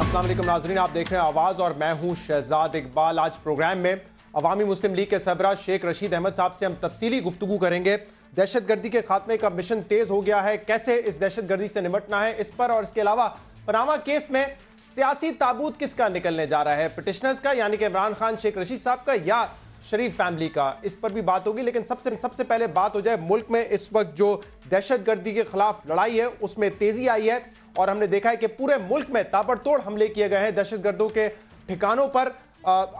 अस्सलाम वालेकुम नाज़रीन, आप देख रहे हैं आवाज़ और मैं हूं शहजाद इकबाल। आज प्रोग्राम में अवामी मुस्लिम लीग के सरबराह शेख रशीद अहमद साहब से हम तफसीली गुफ्तगू करेंगे। दहशतगर्दी के खात्मे का मिशन तेज हो गया है, कैसे इस दहशतगर्दी से निपटना है, इस पर और इसके अलावा पनामा केस में सियासी ताबूत किसका निकलने जा रहा है, पिटिशनर्स का यानी कि इमरान खान शेख रशीद साहब का या शरीफ फैमिली का, इस पर भी बात होगी। लेकिन सबसे पहले बात हो जाए मुल्क में इस वक्त जो दहशतगर्दी के खिलाफ लड़ाई है उसमें तेजी आई है और हमने देखा है कि पूरे मुल्क में ताबड़तोड़ हमले किए गए हैं दहशतगर्दों के ठिकानों पर।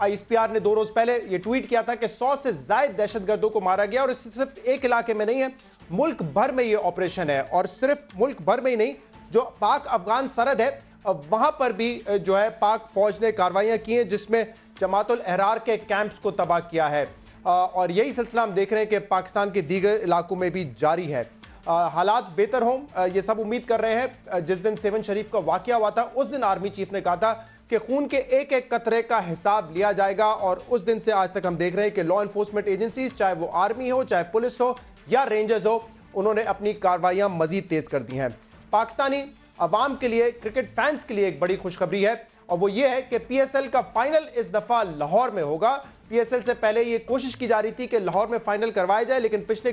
ISPR ने 2 रोज पहले ये ट्वीट किया था कि 100 से ज्यादा दहशतगर्दों को मारा गया और इससे सिर्फ एक इलाके में नहीं है, मुल्क भर में ये ऑपरेशन है। और सिर्फ मुल्क भर में ही नहीं, जो पाक अफगान सरहद है वहां पर भी जो है पाक फौज ने कार्रवाइयां की हैं जिसमें जमातुल अहरार के कैंप्स को तबाह किया है। और यही सिलसिला हम देख रहे हैं कि पाकिस्तान के दीगर इलाकों में भी जारी है। हालात बेहतर हों ये सब उम्मीद कर रहे हैं। जिस दिन 7 शरीफ का वाकया हुआ था उस दिन आर्मी चीफ ने कहा था कि खून के एक एक कतरे का हिसाब लिया जाएगा और उस दिन से आज तक हम देख रहे हैं कि लॉ एनफोर्समेंट एजेंसीज, चाहे वो आर्मी हो, चाहे पुलिस हो या रेंजर्स हो, उन्होंने अपनी कार्रवाइयां मजीद तेज कर दी हैं। पाकिस्तानी अवाम के लिए, क्रिकेट फैंस के लिए एक बड़ी खुशखबरी है और वो ये है कि PSL का फाइनल इस दफा लाहौर में होगा। PSL से पहले ये कोशिश की जा रही थी कि लाहौर में फाइनल करवाया जाए, लेकिन पिछले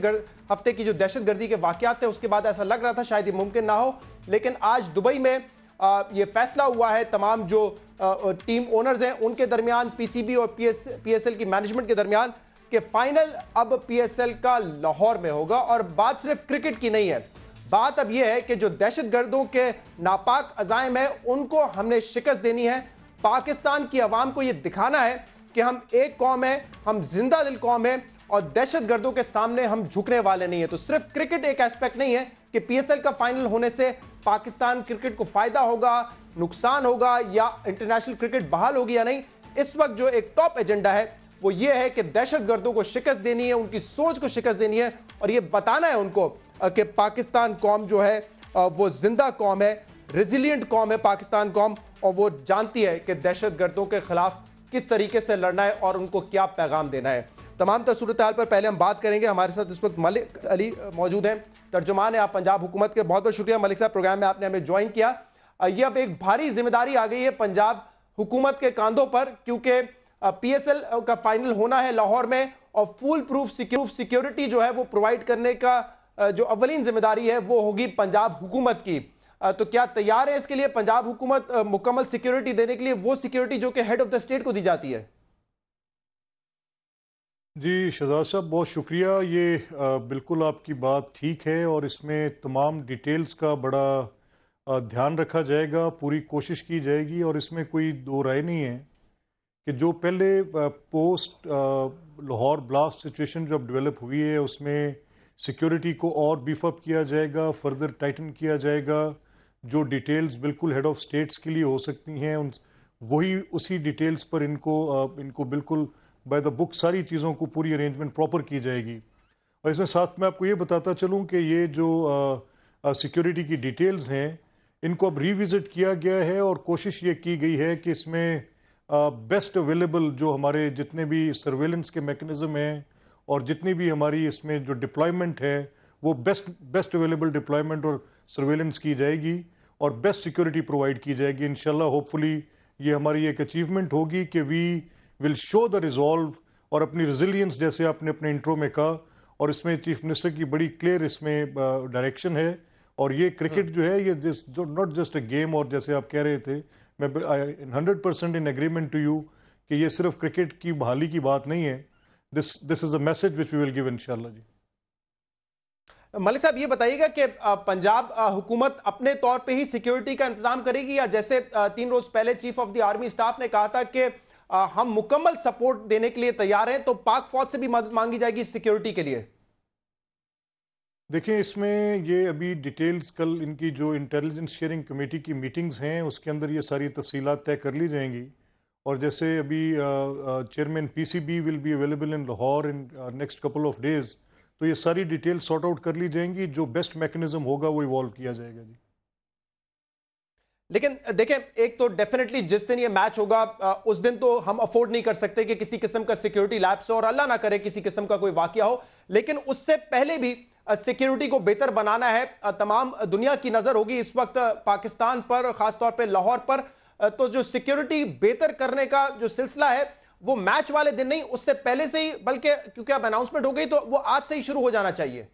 हफ्ते की जो दहशतगर्दी के वाकयात थे उसके बाद ऐसा लग रहा था शायद ये मुमकिन ना हो। लेकिन आज दुबई में ये फैसला हुआ है तमाम जो टीम ओनर्स हैं उनके दरमियान, PCB और PSL की मैनेजमेंट के दरमियान, कि फाइनल अब PSL का लाहौर में होगा। और बात सिर्फ क्रिकेट की नहीं है, बात अब यह है कि जो दहशतगर्दों के नापाक अज़ाइम है उनको हमने शिकस्त देनी है। पाकिस्तान की आवाम को यह दिखाना है कि हम एक कौम है, हम जिंदा दिल कौम है और दहशतगर्दों के सामने हम झुकने वाले नहीं है। तो सिर्फ क्रिकेट एक एस्पेक्ट नहीं है कि PSL का फाइनल होने से पाकिस्तान क्रिकेट को फायदा होगा, नुकसान होगा या इंटरनेशनल क्रिकेट बहाल होगी या नहीं। इस वक्त जो एक टॉप एजेंडा है वो ये है कि दहशतगर्दों को शिकस्त देनी है, उनकी सोच को शिकस्त देनी है और ये बताना है उनको कि पाकिस्तान कौम जो है वो जिंदा कौम है, रेजिलिएंट कौम है पाकिस्तान कौम, और वो जानती है कि दहशतगर्दों के खिलाफ किस तरीके से लड़ना है और उनको क्या पैगाम देना है। तमाम सूरत हाल पर पहले हम बात करेंगे। हमारे साथ इस वक्त मलिक अली मौजूद हैं, तर्जुमान है आप पंजाब हुकूमत के। बहुत बहुत शुक्रिया मलिक साहब, प्रोग्राम में आपने हमें ज्वाइन किया। ये अब एक भारी जिम्मेदारी आ गई है पंजाब हुकूमत के कांधों पर, क्योंकि PSL का फाइनल होना है लाहौर में और फुल प्रूफ सिक्योरिटी जो है वो प्रोवाइड करने का जो अव्वलीन जिम्मेदारी है वो होगी पंजाब हुकूमत की। तो क्या तैयार है इसके लिए पंजाब हुकूमत मुकम्मल सिक्योरिटी देने के लिए, वो सिक्योरिटी जो कि हेड ऑफ द स्टेट को दी जाती है? जी शहजाद साहब, बहुत शुक्रिया। ये बिल्कुल आपकी बात ठीक है और इसमें तमाम डिटेल्स का बड़ा ध्यान रखा जाएगा, पूरी कोशिश की जाएगी और इसमें कोई दो राय नहीं है कि जो पहले पोस्ट लाहौर ब्लास्ट सिचुएशन जो अब डेवलप हुई है उसमें सिक्योरिटी को और बीफअप किया जाएगा, फर्दर टाइटन किया जाएगा। जो डिटेल्स बिल्कुल हेड ऑफ स्टेट्स के लिए हो सकती हैं वही उसी डिटेल्स पर इनको बिल्कुल बाय द बुक सारी चीज़ों को पूरी अरेंजमेंट प्रॉपर की जाएगी। और इसमें साथ में आपको ये बताता चलूँ कि ये जो सिक्योरिटी की डिटेल्स हैं इनको अब रिविज़िट किया गया है और कोशिश ये की गई है कि इसमें बेस्ट अवेलेबल जो हमारे जितने भी सर्वेलेंस के मैकेनिज्म हैं और जितनी भी हमारी इसमें जो डिप्लॉयमेंट है वो बेस्ट अवेलेबल डिप्लॉयमेंट और सर्वेलेंस की जाएगी और बेस्ट सिक्योरिटी प्रोवाइड की जाएगी। इंशाल्लाह होपफुली ये हमारी एक अचीवमेंट होगी कि we will show the resolve और अपनी रेजिलियंस, जैसे आपने अपने इंट्रो में कहा, और इसमें चीफ मिनिस्टर की बड़ी क्लियर इसमें डायरेक्शन है। और ये क्रिकेट जो है ये जो नॉट जस्ट अ गेम, और जैसे आप कह रहे थे मैं 100% इन एग्रीमेंट टू यू कि ये सिर्फ क्रिकेट की बहाली की बात नहीं है। This is a message which we will give इंशाल्लाह। जी मलिक साहब, ये बताइएगा कि पंजाब हुकूमत अपने तौर पे ही सिक्योरिटी का इंतजाम करेगी या जैसे 3 रोज पहले chief of the army staff ने कहा था कि हम मुकम्मल सपोर्ट देने के लिए तैयार हैं, तो पाक फौज से भी मदद मांगी जाएगी सिक्योरिटी के लिए? देखिए इसमें ये अभी डिटेल्स कल इनकी जो इंटेलिजेंस शेयरिंग कमेटी की मीटिंग्स हैं उसके अंदर ये सारी तफसीलात तय कर ली जाएंगी। और जैसे अभी chairman PCB will be available in Lahore in next couple of days, तो ये सारी डिटेल सॉर्ट आउट कर ली जाएंगी, जो बेस्ट मैकेनिज्म होगा वो इवॉल्व किया जाएगा। जी लेकिन देखें, एक तो डेफिनेटली जिस दिन ये मैच होगा उस दिन तो हम अफोर्ड नहीं कर सकते कि किसी किस्म का सिक्योरिटी लैप्स हो और अल्लाह ना करे किसी किस्म का कोई वाकया हो, लेकिन उससे पहले भी सिक्योरिटी को बेहतर बनाना है। तमाम दुनिया की नजर होगी इस वक्त पाकिस्तान पर, खासतौर पर लाहौर पर। तो जो सिक्योरिटी बेहतर करने का जो सिलसिला है वो मैच वाले दिन नहीं, उससे पहले से ही, बल्कि क्योंकि अब अनाउंसमेंट हो गई तो वो आज से ही शुरू हो जाना चाहिए।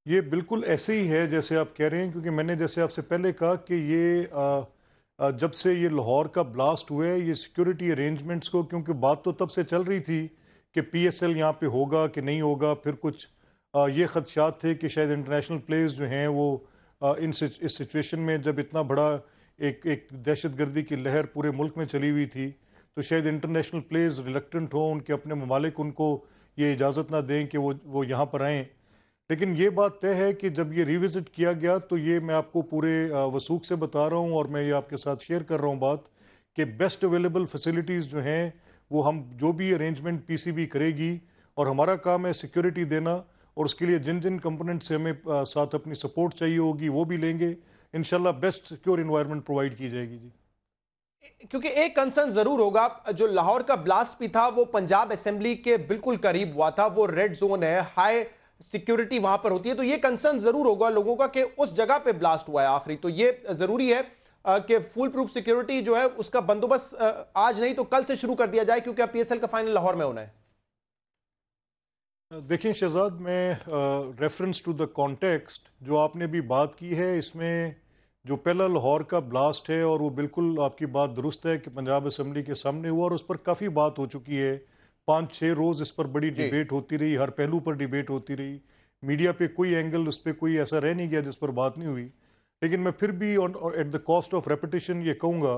ये बिल्कुल ऐसे ही है जैसे आप कह रहे हैं, क्योंकि मैंने जैसे आपसे पहले कहा कि ये जब से ये लाहौर का ब्लास्ट हुआ है, ये सिक्योरिटी अरेंजमेंट्स को, क्योंकि बात तो तब से चल रही थी कि पीएसएल यहाँ पे होगा कि नहीं होगा, फिर कुछ ये खदशात थे कि शायद इंटरनेशनल प्लेयर्स जो हैं वो इस सिचुएशन में, जब इतना बड़ा एक दहशतगर्दी की लहर पूरे मुल्क में चली हुई थी, तो शायद इंटरनेशनल प्लेयर्स रिलक्टेंट हों, उनके अपने ममालिक उनको ये इजाज़त ना दें कि वो यहाँ पर आएँ। लेकिन ये बात तय है कि जब ये रिविजिट किया गया तो ये मैं आपको पूरे वसूख से बता रहा हूँ और मैं ये आपके साथ शेयर कर रहा हूँ बात, कि बेस्ट अवेलेबल फैसिलिटीज़ जो हैं वो हम जो भी अरेंजमेंट पीसीबी करेगी, और हमारा काम है सिक्योरिटी देना, और उसके लिए जिन जिन कंपोनेंट से हमें साथ अपनी सपोर्ट चाहिए होगी वो भी लेंगे। इंशाल्लाह बेस्ट सिक्योर इन्वायरमेंट प्रोवाइड की जाएगी जी। क्योंकि एक कंसर्न जरूर होगा, जो लाहौर का ब्लास्ट भी था वो पंजाब असेंबली के बिल्कुल करीब हुआ था, वो रेड जोन है, हाई सिक्योरिटी वहां पर होती है, तो ये कंसर्न जरूर होगा लोगों का कि उस जगह पे ब्लास्ट हुआ है आखिरी, तो ये जरूरी है कि फुल प्रूफ सिक्योरिटी जो है उसका बंदोबस्त आज नहीं तो कल से शुरू कर दिया जाए, क्योंकि अब पीएसएल का फाइनल लाहौर में होना है। देखिए शहजाद, मैं रेफरेंस टू द कॉन्टेक्स्ट जो आपने भी बात की है, इसमें जो पहला लाहौर का ब्लास्ट है, और वो बिल्कुल आपकी बात दुरुस्त है कि पंजाब असेंबली के सामने हुआ, और उस पर काफ़ी बात हो चुकी है, 5-6 रोज़ इस पर बड़ी डिबेट होती रही, हर पहलू पर डिबेट होती रही, मीडिया पे कोई एंगल उस पर कोई ऐसा रह नहीं गया जिस पर बात नहीं हुई। लेकिन मैं फिर भी at the cost of repetition ये कहूँगा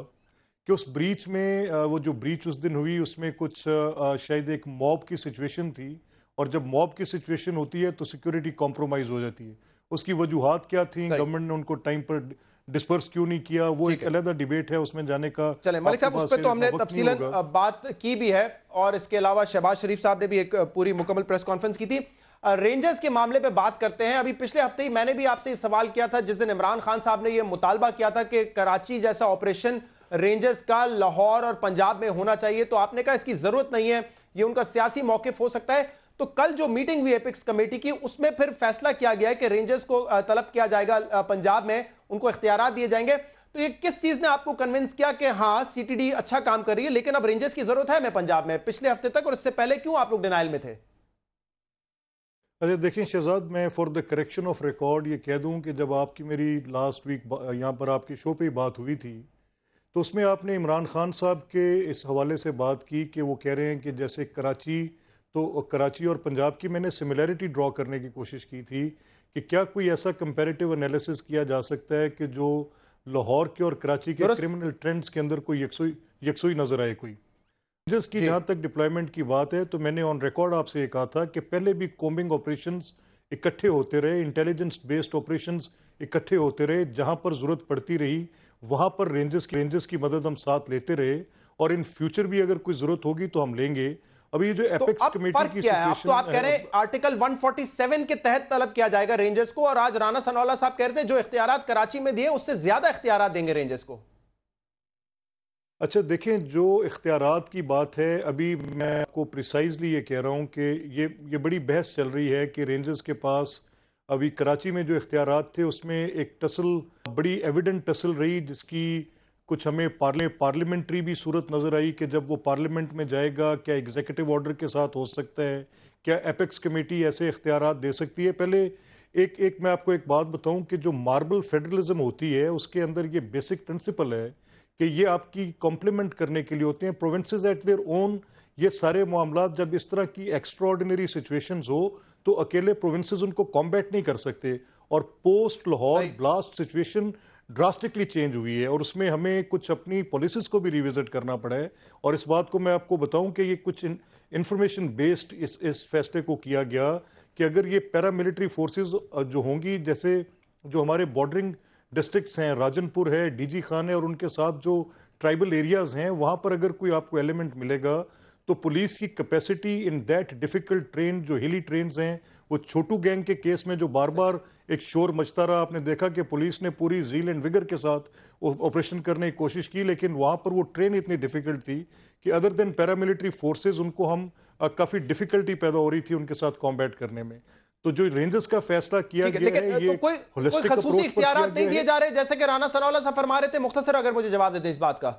कि उस ब्रीच में, वो जो ब्रीच उस दिन हुई उसमें कुछ शायद एक मॉब की सिचुएशन थी, और जब मॉब की सिचुएशन होती है तो सिक्योरिटी कॉम्प्रोमाइज़ हो जाती है। उसकी वजूहात क्या थी, गवर्नमेंट ने उनको टाइम पर डिस्पर्स क्यों नहीं किया, वो एक अलग डिबेट है, उसमें जाने का। चले मलिक साहब, उस पर तो हमने तफसीलन बात की भी है, और इसके अलावा शहबाज शरीफ साहब ने भी एक पूरी मुकम्मल प्रेस कॉन्फ्रेंस की थी। रेंजर्स के मामले पे बात करते हैं। अभी पिछले हफ्ते ही मैंने भी आपसे सवाल किया था, जिस दिन इमरान खान साहब ने यह मुतालबा किया था कि कराची जैसा ऑपरेशन रेंजर्स का लाहौर और पंजाब में होना चाहिए, तो आपने कहा इसकी जरूरत नहीं है, ये उनका सियासी मौकिफ हो सकता है। तो कल जो मीटिंग हुई एपिक्स कमेटी की, उसमें फिर फैसला किया गया है कि रेंजर्स को तलब किया जाएगा पंजाब में, उनको इख्तियारात दिए जाएंगे। तो ये किस चीज ने आपको कन्विंस किया कि हाँ सीटीडी अच्छा काम कर रही है, लेकिन अब रेंजर्स की जरूरत है मैं पंजाब में? पिछले हफ्ते तक और इससे पहले क्यों आप लोग डिनाइल में थे? अरे देखिए शहजाद, मैं for the correction of record ये कह दूं कि जब आपकी मेरी लास्ट वीक यहाँ पर आपकी शो पे बात हुई थी, तो उसमें आपने इमरान खान साहब के इस हवाले से बात की कि वो कह रहे हैं कि जैसे कराची और पंजाब की मैंने सिमिलैरिटी ड्रॉ करने की कोशिश की थी कि क्या कोई ऐसा कंपैरेटिव एनालिसिस किया जा सकता है कि जो लाहौर के और कराची के क्रिमिनल ट्रेंड्स के अंदर कोई यकसुई नजर आए। कोई जिसकी जहाँ तक डिप्लॉयमेंट की बात है, तो मैंने ऑन रिकॉर्ड आपसे ये कहा था कि पहले भी कॉम्बिंग ऑपरेशंस इकट्ठे होते रहे, इंटेलिजेंस बेस्ड ऑपरेशंस इकट्ठे होते रहे, जहां पर जरूरत पड़ती रही वहां पर रेंजर्स की मदद हम साथ लेते रहे, और इन फ्यूचर भी अगर कोई जरूरत होगी तो हम लेंगे। अभी जो एपेक्स कमेटी की सिचुएशन, तो आप कह रहे हैं आर्टिकल 147 के तहत तलब किया जाएगा रेंजर्स को, और आज राना सनौला साहब कह रहे थे जो इख्तियारात कराची में दिए उससे ज्यादा इख्तियारात देंगे रेंजर्स को। अच्छा देखें, जो इख्तियारात की बात है, अभी मैं आपको प्रिसाइजली ये कह रहा हूँ कि ये बड़ी बहस चल रही है कि रेंजर्स के पास अभी कराची में जो इख्तियारात थे उसमें एक टसल, बड़ी एविडेंट टसल रही, जिसकी कुछ हमें पार्लियामेंट्री भी सूरत नज़र आई कि जब वो पार्लियामेंट में जाएगा क्या एग्जीक्यूटिव ऑर्डर के साथ हो सकता है, क्या एपेक्स कमेटी ऐसे इख्तियारात दे सकती है। पहले एक मैं आपको एक बात बताऊं कि जो मार्बल फेडरलिज्म होती है उसके अंदर ये बेसिक प्रिंसिपल है कि ये आपकी कॉम्प्लीमेंट करने के लिए होते हैं, प्रोविंसेस एट देयर ओन। ये सारे मामला जब इस तरह की एक्स्ट्राऑर्डिनरी सिचुएशंस हो तो अकेले प्रोविंसेस उनको कॉम्बैट नहीं कर सकते, और post Lahore blast situation drastically change हुई है, और उसमें हमें कुछ अपनी पॉलिसीज को भी रिविजिट करना पड़ा है। और इस बात को मैं आपको बताऊं कि ये कुछ इंफॉर्मेशन बेस्ड इस फैसले को किया गया कि अगर ये पैरामिलिट्री फोर्सेस जो होंगी, जैसे जो हमारे बॉर्डरिंग डिस्ट्रिक्ट्स हैं, राजनपुर है, डीजी खान है, और उनके साथ जो ट्राइबल एरियाज हैं, वहां पर अगर कोई आपको एलिमेंट मिलेगा तो पुलिस की capacity in that difficult train, जो हिली ट्रेन्स हैं, वो छोटू गैंग के केस में जो बार बार एक शोर मचता रहा, आपने देखा कि पुलिस ने पूरी जील एंड विगर के साथ ऑपरेशन करने की कोशिश की, लेकिन वहां पर वो ट्रेन इतनी डिफिकल्ट थी कि अदर देन पैरामिलिट्री फोर्सेज उनको हम काफ़ी डिफिकल्टी पैदा हो रही थी उनके साथ कॉम्बैट करने में। तो जो रेंजर्स का फैसला किया गया है, ये तो कोई होलिस्टिक खसूसी अप्रोच पर इख्तियारात किया नहीं दिए गया जा रहे, जैसे कि राना सनाउल्लाह साहब फरमा रहे थे। मुख्तसर अगर मुझे जवाब देते इस बात का।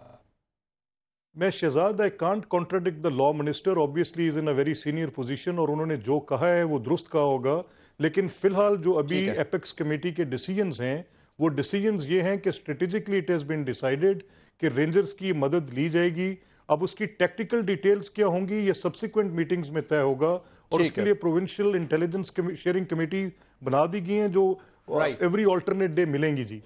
मैं Shahzad, I can't contradict the law minister, obviously is in a very senior position और उन्होंने जो कहा है वो दुरुस्त कहा होगा। लेकिन फिलहाल जो अभी एपेक्स कमेटी के डिसीजंस हैं, वो डिसीजंस ये हैं कि strategically it has been decided कि रेंजर्स की मदद ली जाएगी। अब उसकी टेक्निकल डिटेल्स क्या होंगी ये सब्सिक्वेंट मीटिंग्स में तय होगा और उसके लिए प्रोविंशियल इंटेलिजेंस शेयरिंग कमेटी बना दी गई है जो एवरी ऑल्टरनेट डे मिलेंगी। जी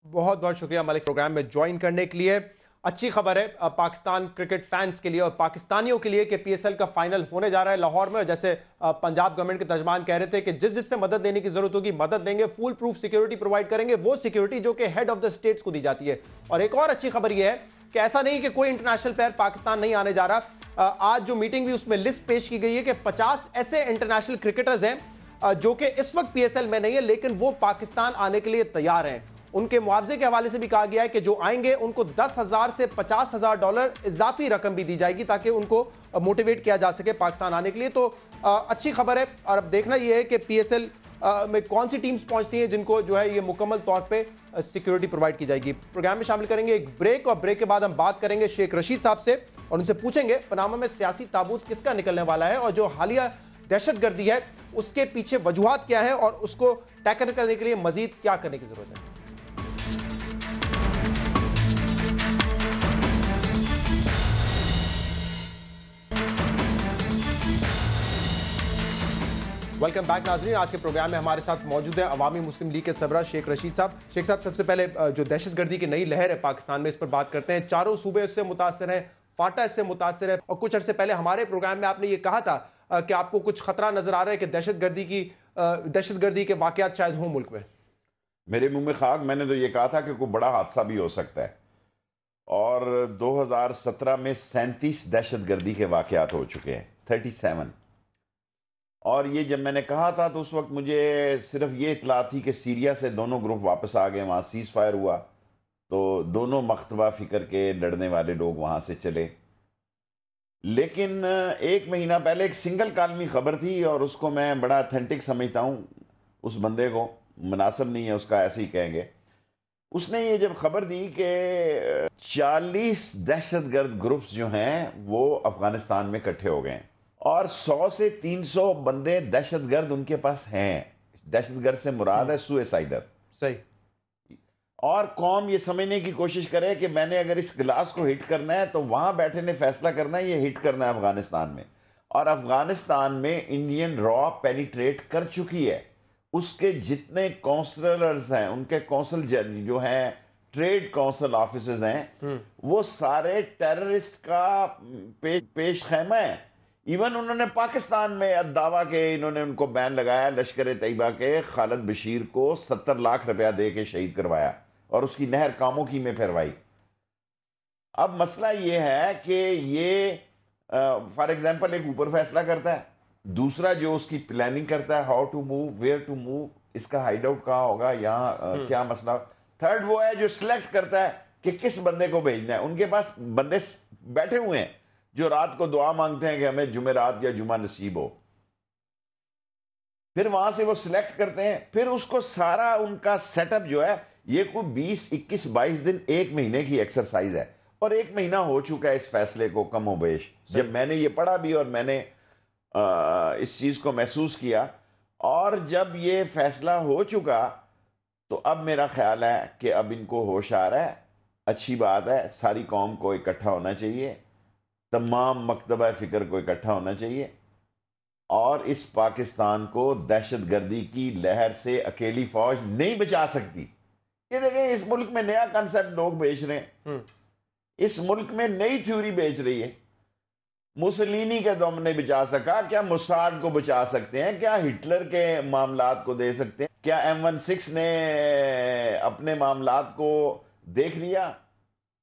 बहुत बहुत शुक्रिया मलिक, प्रोग्राम में ज्वाइन करने के लिए। अच्छी खबर है पाकिस्तान क्रिकेट फैंस के लिए और पाकिस्तानियों के लिए कि पीएसएल का फाइनल होने जा रहा है लाहौर में। जैसे पंजाब गवर्नमेंट के तर्जमान कह रहे थे कि जिससे मदद लेने की जरूरत होगी मदद देंगे, फुल प्रूफ सिक्योरिटी प्रोवाइड करेंगे, वो सिक्योरिटी जो कि हेड ऑफ द स्टेट्स को दी जाती है। और एक और अच्छी खबर यह है कि ऐसा नहीं कि कोई इंटरनेशनल प्लेयर पाकिस्तान नहीं आने जा रहा। आज जो मीटिंग भी उसमें लिस्ट पेश की गई है कि 50 ऐसे इंटरनेशनल क्रिकेटर्स हैं जो कि इस वक्त पीएसएल में नहीं है लेकिन वो पाकिस्तान आने के लिए तैयार हैं। उनके मुआवजे के हवाले से भी कहा गया है कि जो आएंगे उनको $10,000 से $50,000 इजाफी रकम भी दी जाएगी ताकि उनको मोटिवेट किया जा सके पाकिस्तान आने के लिए। तो अच्छी खबर है और अब देखना यह है कि पीएसएल में कौन सी टीम्स पहुंचती हैं जिनको जो है ये मुकम्मल तौर पे सिक्योरिटी प्रोवाइड की जाएगी। प्रोग्राम में शामिल करेंगे एक ब्रेक और ब्रेक के बाद हम बात करेंगे शेख रशीद साहब से और उनसे पूछेंगे पनामा में सियासी ताबूत किसका निकलने वाला है और जो हालिया दहशतगर्दी है उसके पीछे वजूहात क्या है और उसको टैकल करने के लिए मजीद क्या करने की जरूरत है। वेलकम बैक नाज़रीन। आज के प्रोग्राम में हमारे साथ मौजूद है अवामी मुस्लिम लीग के सरबराह शेख रशीद साहब। शेख साहब, सबसे पहले जो दहशतगर्दी की नई लहर है पाकिस्तान में, इस पर बात करते हैं। चारों सूबे इससे मुतासर हैं, फाटा इससे मुतासर है और कुछ अरसे पहले हमारे प्रोग्राम में आपने ये कहा था कि आपको कुछ खतरा नजर आ रहा है कि दहशतगर्दी के वाकयात शायद हों मुल्क में। मेरे मुंह में खाक, मैंने तो ये कहा था कि कोई बड़ा हादसा भी हो सकता है और 2017 में 37 दहशतगर्दी के वाकयात हो चुके हैं, 37। और ये जब मैंने कहा था तो उस वक्त मुझे सिर्फ ये इतला थी कि सीरिया से दोनों ग्रुप वापस आ गए, वहाँ सीज़ फायर हुआ तो दोनों मख्तबा फ़िक्र के लड़ने वाले लोग वहाँ से चले। लेकिन एक महीना पहले एक सिंगल कालमी ख़बर थी और उसको मैं बड़ा अथेंटिक समझता हूँ, उस बंदे को मुनासिब नहीं है उसका ऐसे ही कहेंगे। उसने ये जब खबर दी कि 40 दहशतगर्द ग्रुप्स जो हैं वो अफ़गानिस्तान में इकट्ठे हो गए हैं और 100 से 300 बंदे दहशतगर्द उनके पास हैं। दहशतगर्द से मुराद है सुसाइडर। सही। और कौम ये समझने की कोशिश करे कि मैंने अगर इस गिलास को हिट करना है तो वहां बैठे ने फैसला करना है ये हिट करना है अफगानिस्तान में। और अफगानिस्तान में इंडियन रॉ पेनिट्रेट कर चुकी है। उसके जितने काउंसलर्स हैं, उनके काउंसिल जो हैं, ट्रेड काउंसिल ऑफिसर्स हैं, वो सारे टेररिस्ट का पेश खैमा है। इवन उन्होंने पाकिस्तान में दावा के इन्होंने उनको बैन लगाया, लश्कर तैयबा के खालिद बशीर को 70 लाख रुपया दे के शहीद करवाया और उसकी नहर कामोकी में फिरवाई। अब मसला ये है कि ये फॉर एग्जांपल एक ऊपर फैसला करता है, दूसरा जो उसकी प्लानिंग करता है, how to move, where to move, इसका हाइड आउट कहाँ होगा, यहाँ क्या मसला। थर्ड वो है जो सिलेक्ट करता है कि किस बंदे को भेजना है। उनके पास बंदे बैठे हुए हैं जो रात को दुआ मांगते हैं कि हमें जुमेरात या जुमा नसीब हो। फिर वहां से वो सिलेक्ट करते हैं, फिर उसको सारा उनका सेटअप जो है ये कोई 20, 21, 22 दिन, एक महीने की एक्सरसाइज है। और एक महीना हो चुका है इस फैसले को कम हो बेश। जब मैंने ये पढ़ा भी और मैंने इस चीज को महसूस किया और जब ये फैसला हो चुका तो अब मेरा ख्याल है कि अब इनको होश आ रहा है। अच्छी बात है, सारी कौम को इकट्ठा होना चाहिए, तमाम मकतबा फ़िक्र को इकट्ठा होना चाहिए और इस पाकिस्तान को दहशतगर्दी की लहर से अकेली फौज नहीं बचा सकती। ये देखें, इस मुल्क में नया कंसेप्ट लोग बेच रहे हैं, इस मुल्क में नई थ्योरी बेच रही है। मुसलिनी के दम नहीं बचा सका, क्या मुसाद को बचा सकते हैं, क्या हिटलर के मामलात को दे सकते हैं, क्या M16 ने अपने मामलात को देख लिया,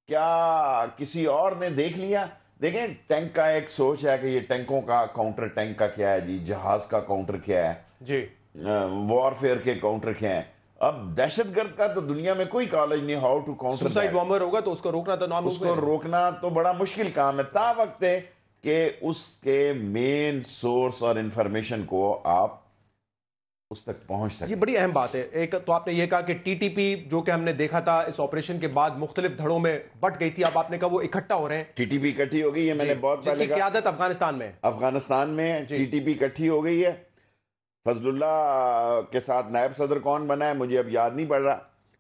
क्या किसी और ने देख लिया। देखें, टैंक का एक सोच है कि ये टैंकों का काउंटर टैंक का क्या है जी, जहाज का काउंटर क्या है जी, वॉरफेयर के काउंटर क्या है। अब दहशतगर्द का तो दुनिया में कोई कॉलेज नहीं, how to counter. Suicide bomber होगा तो उसको रोकना तो नामुमकिन है, उसको रोकना तो बड़ा मुश्किल काम है। ता वक्त कि उसके मेन सोर्स और इंफॉर्मेशन को आप उस तक पहुंच सके। ये बड़ी अहम बात है। एक तो आपने ये कहा कि टीटीपी जो कि हमने देखा था इस ऑपरेशन के बाद मुख्तलिफ धड़ों में बट गई थी, अब आपने कहा वो इकट्ठा हो रहे हैं। टीटीपी इकट्ठी हो गई है, मैंने बहुत पहले कहा। क़यादत अफगानिस्तान में, टीटीपी इकट्ठी हो गई है। फजलुल्लाह के साथ नायब सदर कौन बना है मुझे अब याद नहीं पड़ रहा।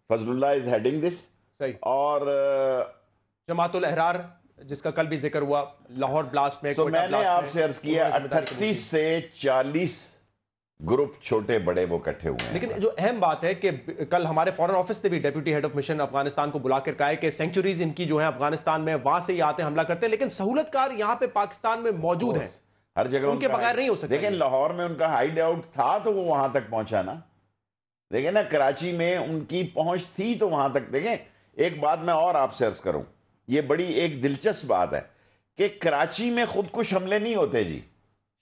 Fazlullah is heading this. सही। और जमातुल अहरार जिसका कल भी जिक्र हुआ लाहौर ब्लास्ट में। तो मैंने आपसे अर्ज किया 38 से 40 ग्रुप छोटे बड़े वो इकट्ठे हुए हैं। लेकिन जो अहम बात है कि कल हमारे फॉरेन ऑफिस ने भी deputy head of mission Afghanistan को बुलाकर कहा है कि सेंचुरीज इनकी जो है अफगानिस्तान में, वहां से ये आते हमला करते हैं, लेकिन सहूलतकार यहाँ पे पाकिस्तान में मौजूद है, हर जगह उनके बगैर नहीं हो सकता। लेकिन लाहौर में उनका हाइड आउट था तो वो वहां तक पहुंचा ना। देखें ना, कराची में उनकी पहुंच थी तो वहां तक। देखें एक बात मैं और आपसे अर्ज करूं, ये बड़ी एक दिलचस्प बात है कि कराची में खुदकुश हमले नहीं होते जी।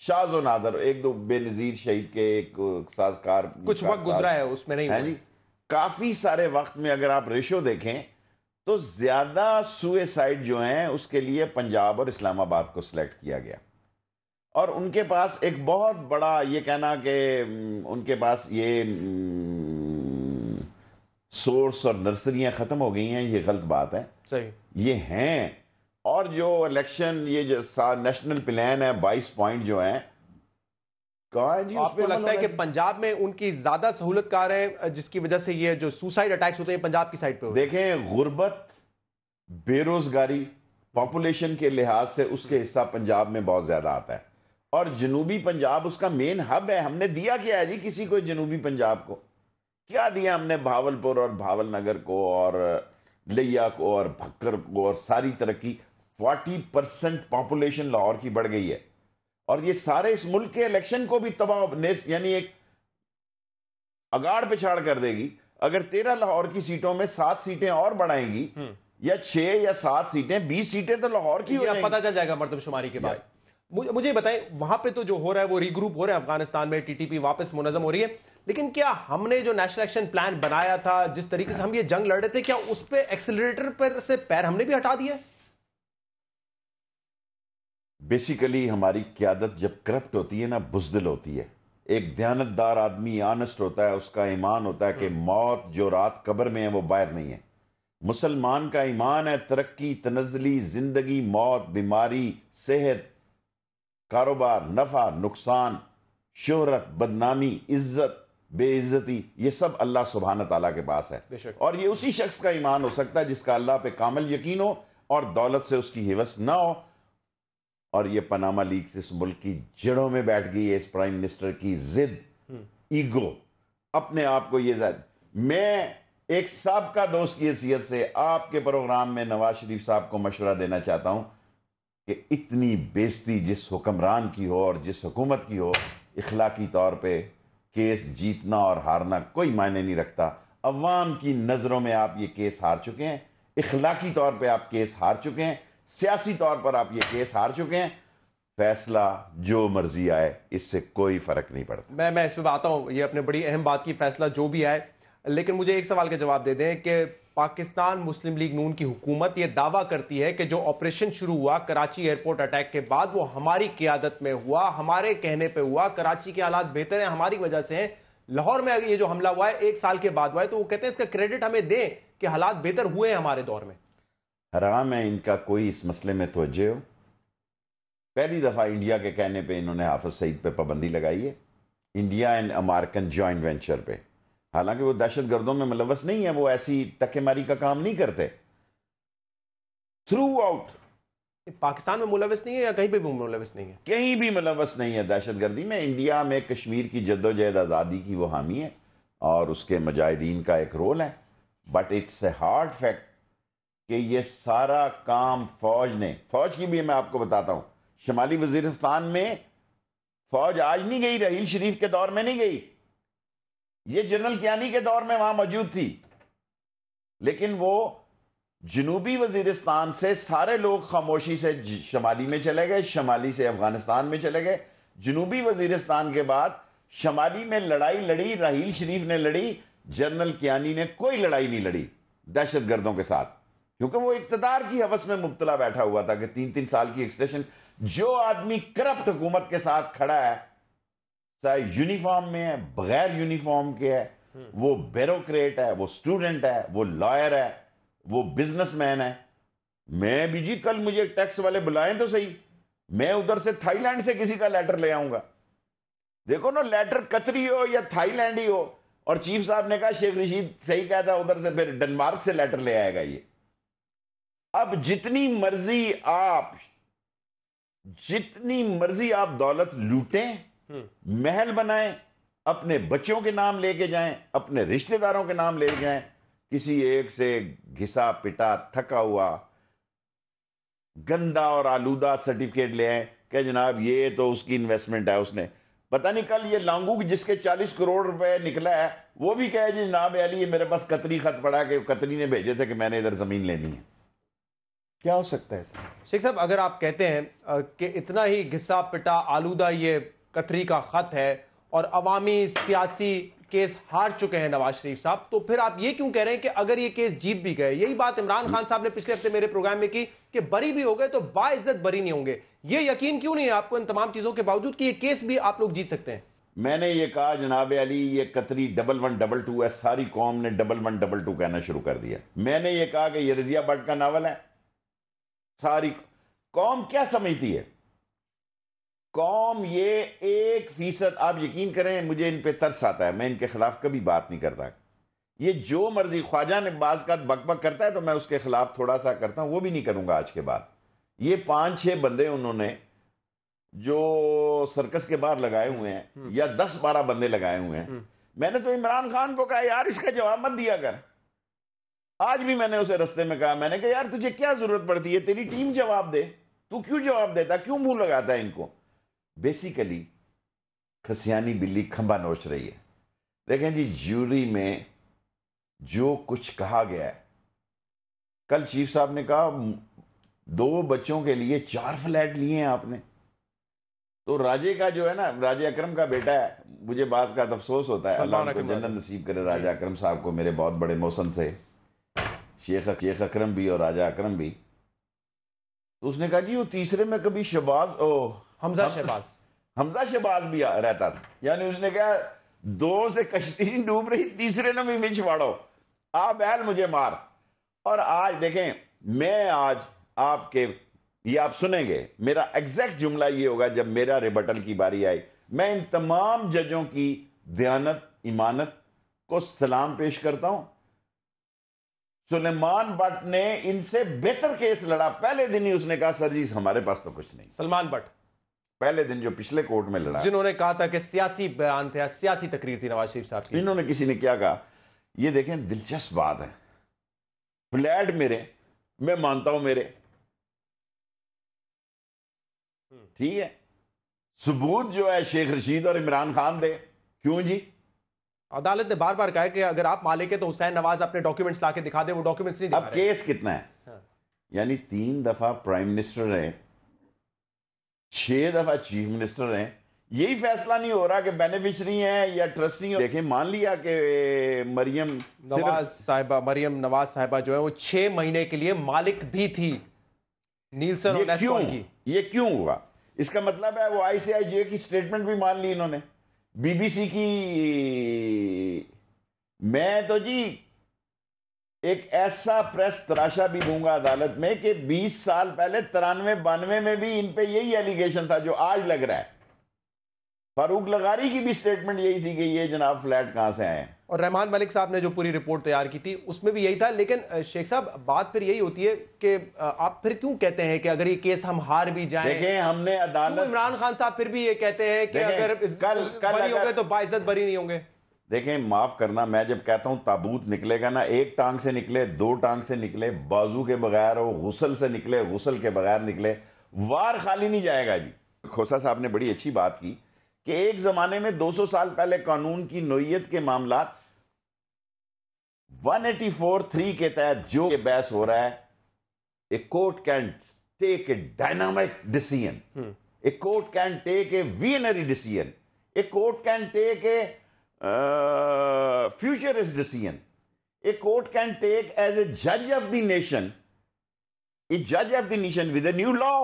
शाज़ और नादर एक दो बेनजीर शहीद के एक साजकार कुछ वक्त गुजरा है, उसमें नहीं है जी। काफी सारे वक्त में अगर आप रेशो देखें तो ज्यादा सुसाइड जो हैं उसके लिए पंजाब और इस्लामाबाद को सिलेक्ट किया गया। और उनके पास एक बहुत बड़ा ये कहना कि उनके पास ये सोर्स और नर्सरियां खत्म हो गई हैं, ये गलत बात है। सही ये हैं। और जो इलेक्शन ये जो नेशनल प्लान है 22 पॉइंट जो है, कहा है जी। आपको लगता है कि पंजाब में उनकी ज्यादा सहूलतकार है जिसकी वजह से ये जो सुसाइड अटैक्स होते हैं पंजाब की साइड पे होते हैं? देखें, गुर्बत, बेरोजगारी, पॉपुलेशन के लिहाज से उसके हिस्सा पंजाब में बहुत ज्यादा आता है। और जनूबी पंजाब उसका मेन हब है। हमने दिया क्या है जी किसी को जनूबी पंजाब को? क्या दिया हमने? भावलपुर और भावलनगर को और लिया को और भक्कर को और सारी तरक्की। 40% पॉपुलेशन लाहौर की बढ़ गई है और ये सारे इस मुल्क के इलेक्शन को भी तबाह, यानी एक अगाड़ पिछाड़ कर देगी। अगर 13 लाहौर की सीटों में 7 सीटें और बढ़ाएंगी या 6 या 7 सीटें, 20 सीटें तो लाहौर की हो जाएंगी। पता चल जाएगा मर्दमशुमारी के बाद। मुझे बताएं, वहां पे तो जो हो रहा है वो रीग्रुप हो रहे हैं अफगानिस्तान में, टीटीपी वापस मुनज़्ज़म हो रही है, लेकिन क्या हमने जो नेशनल एक्शन प्लान बनाया था, जिस तरीके से हम ये जंग लड़ रहे थे, क्या उस पे एक्सीलरेटर पर से पैर हमने भी हटा दिया? बेसिकली हमारी क्यादत जब करप्ट होती है ना, बुज़दिल होती है। एक दयानतदार आदमी ऑनेस्ट होता है, उसका ईमान होता है कि मौत जो रात कब्र में है वो बाहर नहीं है। मुसलमान का ईमान है तरक्की, तनज़्ज़ुली, जिंदगी, मौत, बीमारी, सेहत, कारोबार, नफा, नुकसान, शोहरत, बदनामी, इज्जत, बेइज्जती, ये सब अल्लाह सुब्हान ताला के पास है। और ये उसी शख्स का ईमान हो सकता है जिसका अल्लाह पे कामिल यकीन हो और दौलत से उसकी हिवस ना हो। और ये पनामा लीक्स इस मुल्क की जड़ों में बैठ गई है। इस प्राइम मिनिस्टर की जिद, ईगो, अपने आप को ये ज़ाहिर। मैं एक साबका दोस्त की हैसियत से आपके प्रोग्राम में नवाज शरीफ साहब को मशवरा देना चाहता हूं कि इतनी बेइज्जती जिस हुक्मरान की हो और जिस हुकूमत की हो, इखलाकी तौर पे केस जीतना और हारना कोई मायने नहीं रखता। अवाम की नज़रों में आप ये केस हार चुके हैं, इखलाकी तौर पे आप केस हार चुके हैं, सियासी तौर पर आप ये केस हार चुके हैं। फैसला जो मर्जी आए, इससे कोई फर्क नहीं पड़ता। मैं इस पे आता हूं, ये अपने बड़ी अहम बात की, फैसला जो भी आए। लेकिन मुझे एक सवाल का जवाब दे दें कि पाकिस्तान मुस्लिम लीग नून की हुकूमत ये दावा करती है कि जो ऑपरेशन शुरू हुआ कराची एयरपोर्ट अटैक के बाद वो हमारी क़यादत में हुआ, हमारे कहने पे हुआ, कराची के हालात बेहतर हैं, हमारी वजह से हैं। लाहौर में ये जो हमला हुआ है 1 साल के बाद हुआ है, तो वो कहते हैं इसका क्रेडिट हमें दें कि हालात बेहतर हुए हैं हमारे दौर में। हराम है इनका कोई इस मसले में तवज्जो हो। पहली दफा इंडिया के कहने पे इन्होंने हाफिज सईद पे पाबंदी लगाई है, India and American joint venture पे। हालांकि वो दहशत गर्दों में मुलव्वस नहीं है, वो ऐसी टक्केमारी का काम नहीं करते। थ्रू आउट पाकिस्तान में मुलव्वस नहीं है या कहीं पे भी मुलव्वस नहीं है? कहीं भी मुलव्वस नहीं है दहशत गर्दी में। इंडिया में कश्मीर की जद्दोजहद आज़ादी की वो हामी है और उसके मुजाहिदीन का एक रोल है। But it's a hard fact कि ये सारा काम फौज की भी मैं आपको बताता हूं, शमाली वजीरिस्तान में फौज आज नहीं गई, रहील शरीफ के दौर में नहीं गई, ये जनरल कियानी के दौर में वहां मौजूद थी। लेकिन वो जनूबी वजीरिस्तान से सारे लोग खामोशी से शमाली में चले गए, शमाली से अफगानिस्तान में चले गए। जनूबी वजीरिस्तान के बाद शमाली में लड़ाई लड़ी, रहील शरीफ ने लड़ी, जनरल कियानी ने कोई लड़ाई नहीं लड़ी दहशत गर्दों के साथ, क्योंकि वो इक्तदार की हवस में मुब्तला बैठा हुआ था कि 3-3 साल की एक्सटेंशन। जो आदमी करप्ट हुकूमत के साथ खड़ा है, चाहे यूनिफॉर्म में है, बगैर यूनिफॉर्म के है, वो ब्यूरोक्रेट है, वो स्टूडेंट है, वो लॉयर है, वो बिजनेसमैन है। मैं भी जी, कल मुझे टैक्स वाले बुलाएं तो सही, मैं उधर से थाईलैंड से किसी का लेटर ले आऊंगा। देखो ना, लेटर कतरी हो या थाईलैंड ही हो, और चीफ साहब ने कहा शेख रशीद सही कहता, उधर से फिर डेनमार्क से लेटर ले आएगा ये। अब जितनी मर्जी आप दौलत लूटें, महल बनाएं, अपने बच्चों के नाम लेके जाएं, अपने रिश्तेदारों के नाम लेके जाएं, किसी एक से घिसा पिटा थका हुआ गंदा और आलूदा सर्टिफिकेट ले आए कि जनाब ये तो उसकी इन्वेस्टमेंट है, उसने पता नहीं कल ये लांगू जिसके 40 करोड़ रुपए निकला है, वो भी कहे जी जनाब अली ये मेरे पास कतरी खत पड़ा कि कतरी ने भेजे थे कि मैंने इधर जमीन लेनी है। क्या हो सकता है शेख साहब, अगर आप कहते हैं कि इतना ही घिसा पिटा आलूदा ये कतरी का खत है और अवामी सियासी केस हार चुके हैं नवाज शरीफ साहब, तो फिर आप ये क्यों कह रहे हैं कि अगर ये केस जीत भी गए, यही बात इमरान खान साहब ने पिछले हफ्ते मेरे प्रोग्राम में की कि बरी भी हो गए तो बाइज्जत बरी नहीं होंगे। ये यकीन क्यों नहीं है आपको इन तमाम चीजों के बावजूद कि ये केस भी आप लोग जीत सकते हैं? मैंने ये कहा जनाब अली ये कतरी 1112 है, सारी कौम ने 1112 कहना शुरू कर दिया। मैंने ये कहा कि ये रजिया भट्ट का नावल है। सारी कौम क्या समझती है? कौम ये 1%, आप यकीन करें मुझे इन पे तरस आता है, मैं इनके खिलाफ कभी बात नहीं करता। ये जो मर्जी ख्वाजा ने बाज का बकबक करता है तो मैं उसके खिलाफ थोड़ा सा करता हूं, वो भी नहीं करूंगा आज के बाद। ये 5-6 बंदे उन्होंने जो सर्कस के बाहर लगाए हुए हैं या 10-12 बंदे लगाए हुए हैं, मैंने तो इमरान खान को कहा यार इसका जवाब मत दिया कर। आज भी मैंने उसे रस्ते में कहा, मैंने कहा यार तुझे क्या जरूरत पड़ती है, तेरी टीम जवाब दे, तू क्यों जवाब देता, क्यों मुंह लगाता है इनको। बेसिकली खसियानी बिल्ली खंबा नोच रही है। देखें जी, ज्यूरी में जो कुछ कहा गया है, कल चीफ साहब ने कहा 2 बच्चों के लिए 4 फ्लैट लिए हैं आपने, तो राजे का जो है ना, राजे अकरम का बेटा है, मुझे बात का अफसोस होता है, अल्लाह उनको जन्नत नसीब करे राजा अकरम साहब को, मेरे बहुत बड़े मौसम थे, शेख अकरम भी और राजा अकरम भी। तो उसने कहा जी वो तीसरे में कभी हमजा शहबाज भी रहता था, यानी उसने कहा 2 से कश्ती डूब रही, तीसरे ने भी मिच वाड़ो, आप बैल मुझे मार। और आज देखें, मैं आज आपके, ये आप सुनेंगे, मेरा एग्जैक्ट जुमला ये होगा जब मेरा रिबटल की बारी आई, मैं इन तमाम जजों की दयानत ईमानत को सलाम पेश करता हूं। सुलेमान भट्ट ने इनसे बेहतर केस लड़ा, पहले दिन ही उसने कहा सर जी हमारे पास तो कुछ नहीं। सलमान भट्ट पहले दिन जो पिछले कोर्ट में लड़ा, जिन्होंने कहा था कि सियासी बयान थे, सियासी तकरीर थी नवाज शरीफ साहब की, इन्होंने किसी ने क्या कहा, ये देखें दिलचस्प बात है, फ्लैट मेरे, मैं मानता हूं मेरे, ठीक है, सबूत जो है शेख रशीद और इमरान खान दे, क्यों जी? अदालत ने बार बार कहा कि अगर आप मालिक है तो हुसैन नवाज अपने डॉक्यूमेंट्स लाके दिखा दे, वो डॉक्यूमेंट्स नहीं दिखा अब केस कितना है? हाँ। यानी 3 दफा प्राइम मिनिस्टर रहे, 6 दफा चीफ मिनिस्टर रहे, यही फैसला नहीं हो रहा कि बेनिफिशरी हैं या ट्रस्टी हैं। देखें, मान लिया कि मरियम नवाज साहिबा जो है वो 6 महीने के लिए मालिक भी थी नीलसन और नेस्कॉन की। ये क्यों हुआ? इसका मतलब है वो ICIJ की स्टेटमेंट भी मान ली इन्होंने, BBC की। मैं तो जी एक ऐसा प्रेस तराशा भी दूंगा अदालत में कि 20 साल पहले 93-92 में भी इन पे यही एलिगेशन था जो आज लग रहा है। फारूक लगारी की भी स्टेटमेंट यही थी कि ये जनाब फ्लैट कहां से आए हैं, और रहमान मलिक साहब ने जो पूरी रिपोर्ट तैयार की थी उसमें भी यही था। लेकिन शेख साहब, बात फिर यही होती है कि आप फिर क्यों कहते हैं कि अगर ये केस हम हार भी जाएं, देखें हमने अदालत, इमरान खान साहब फिर भी ये कहते हैं कि अगर बरी हो गए तो बाइज्जत बरी नहीं होंगे। देखें, माफ करना, मैं जब कहता हूं ताबूत निकलेगा ना, 1 टांग से निकले, 2 टांग से निकले, बाजू के बगैर हो, गुसल से निकले, गुसल के बगैर निकले, वार खाली नहीं जाएगा जी। खोसा साहब ने बड़ी अच्छी बात की कि एक जमाने में 200 साल पहले कानून की नोयत के मामला 184(3) के तहत जो बहस हो रहा है, a court can take a dynamic decision, a court can take a visionary decision, a court can take a futurist decision. A court can take as a judge of the nation, with a new law.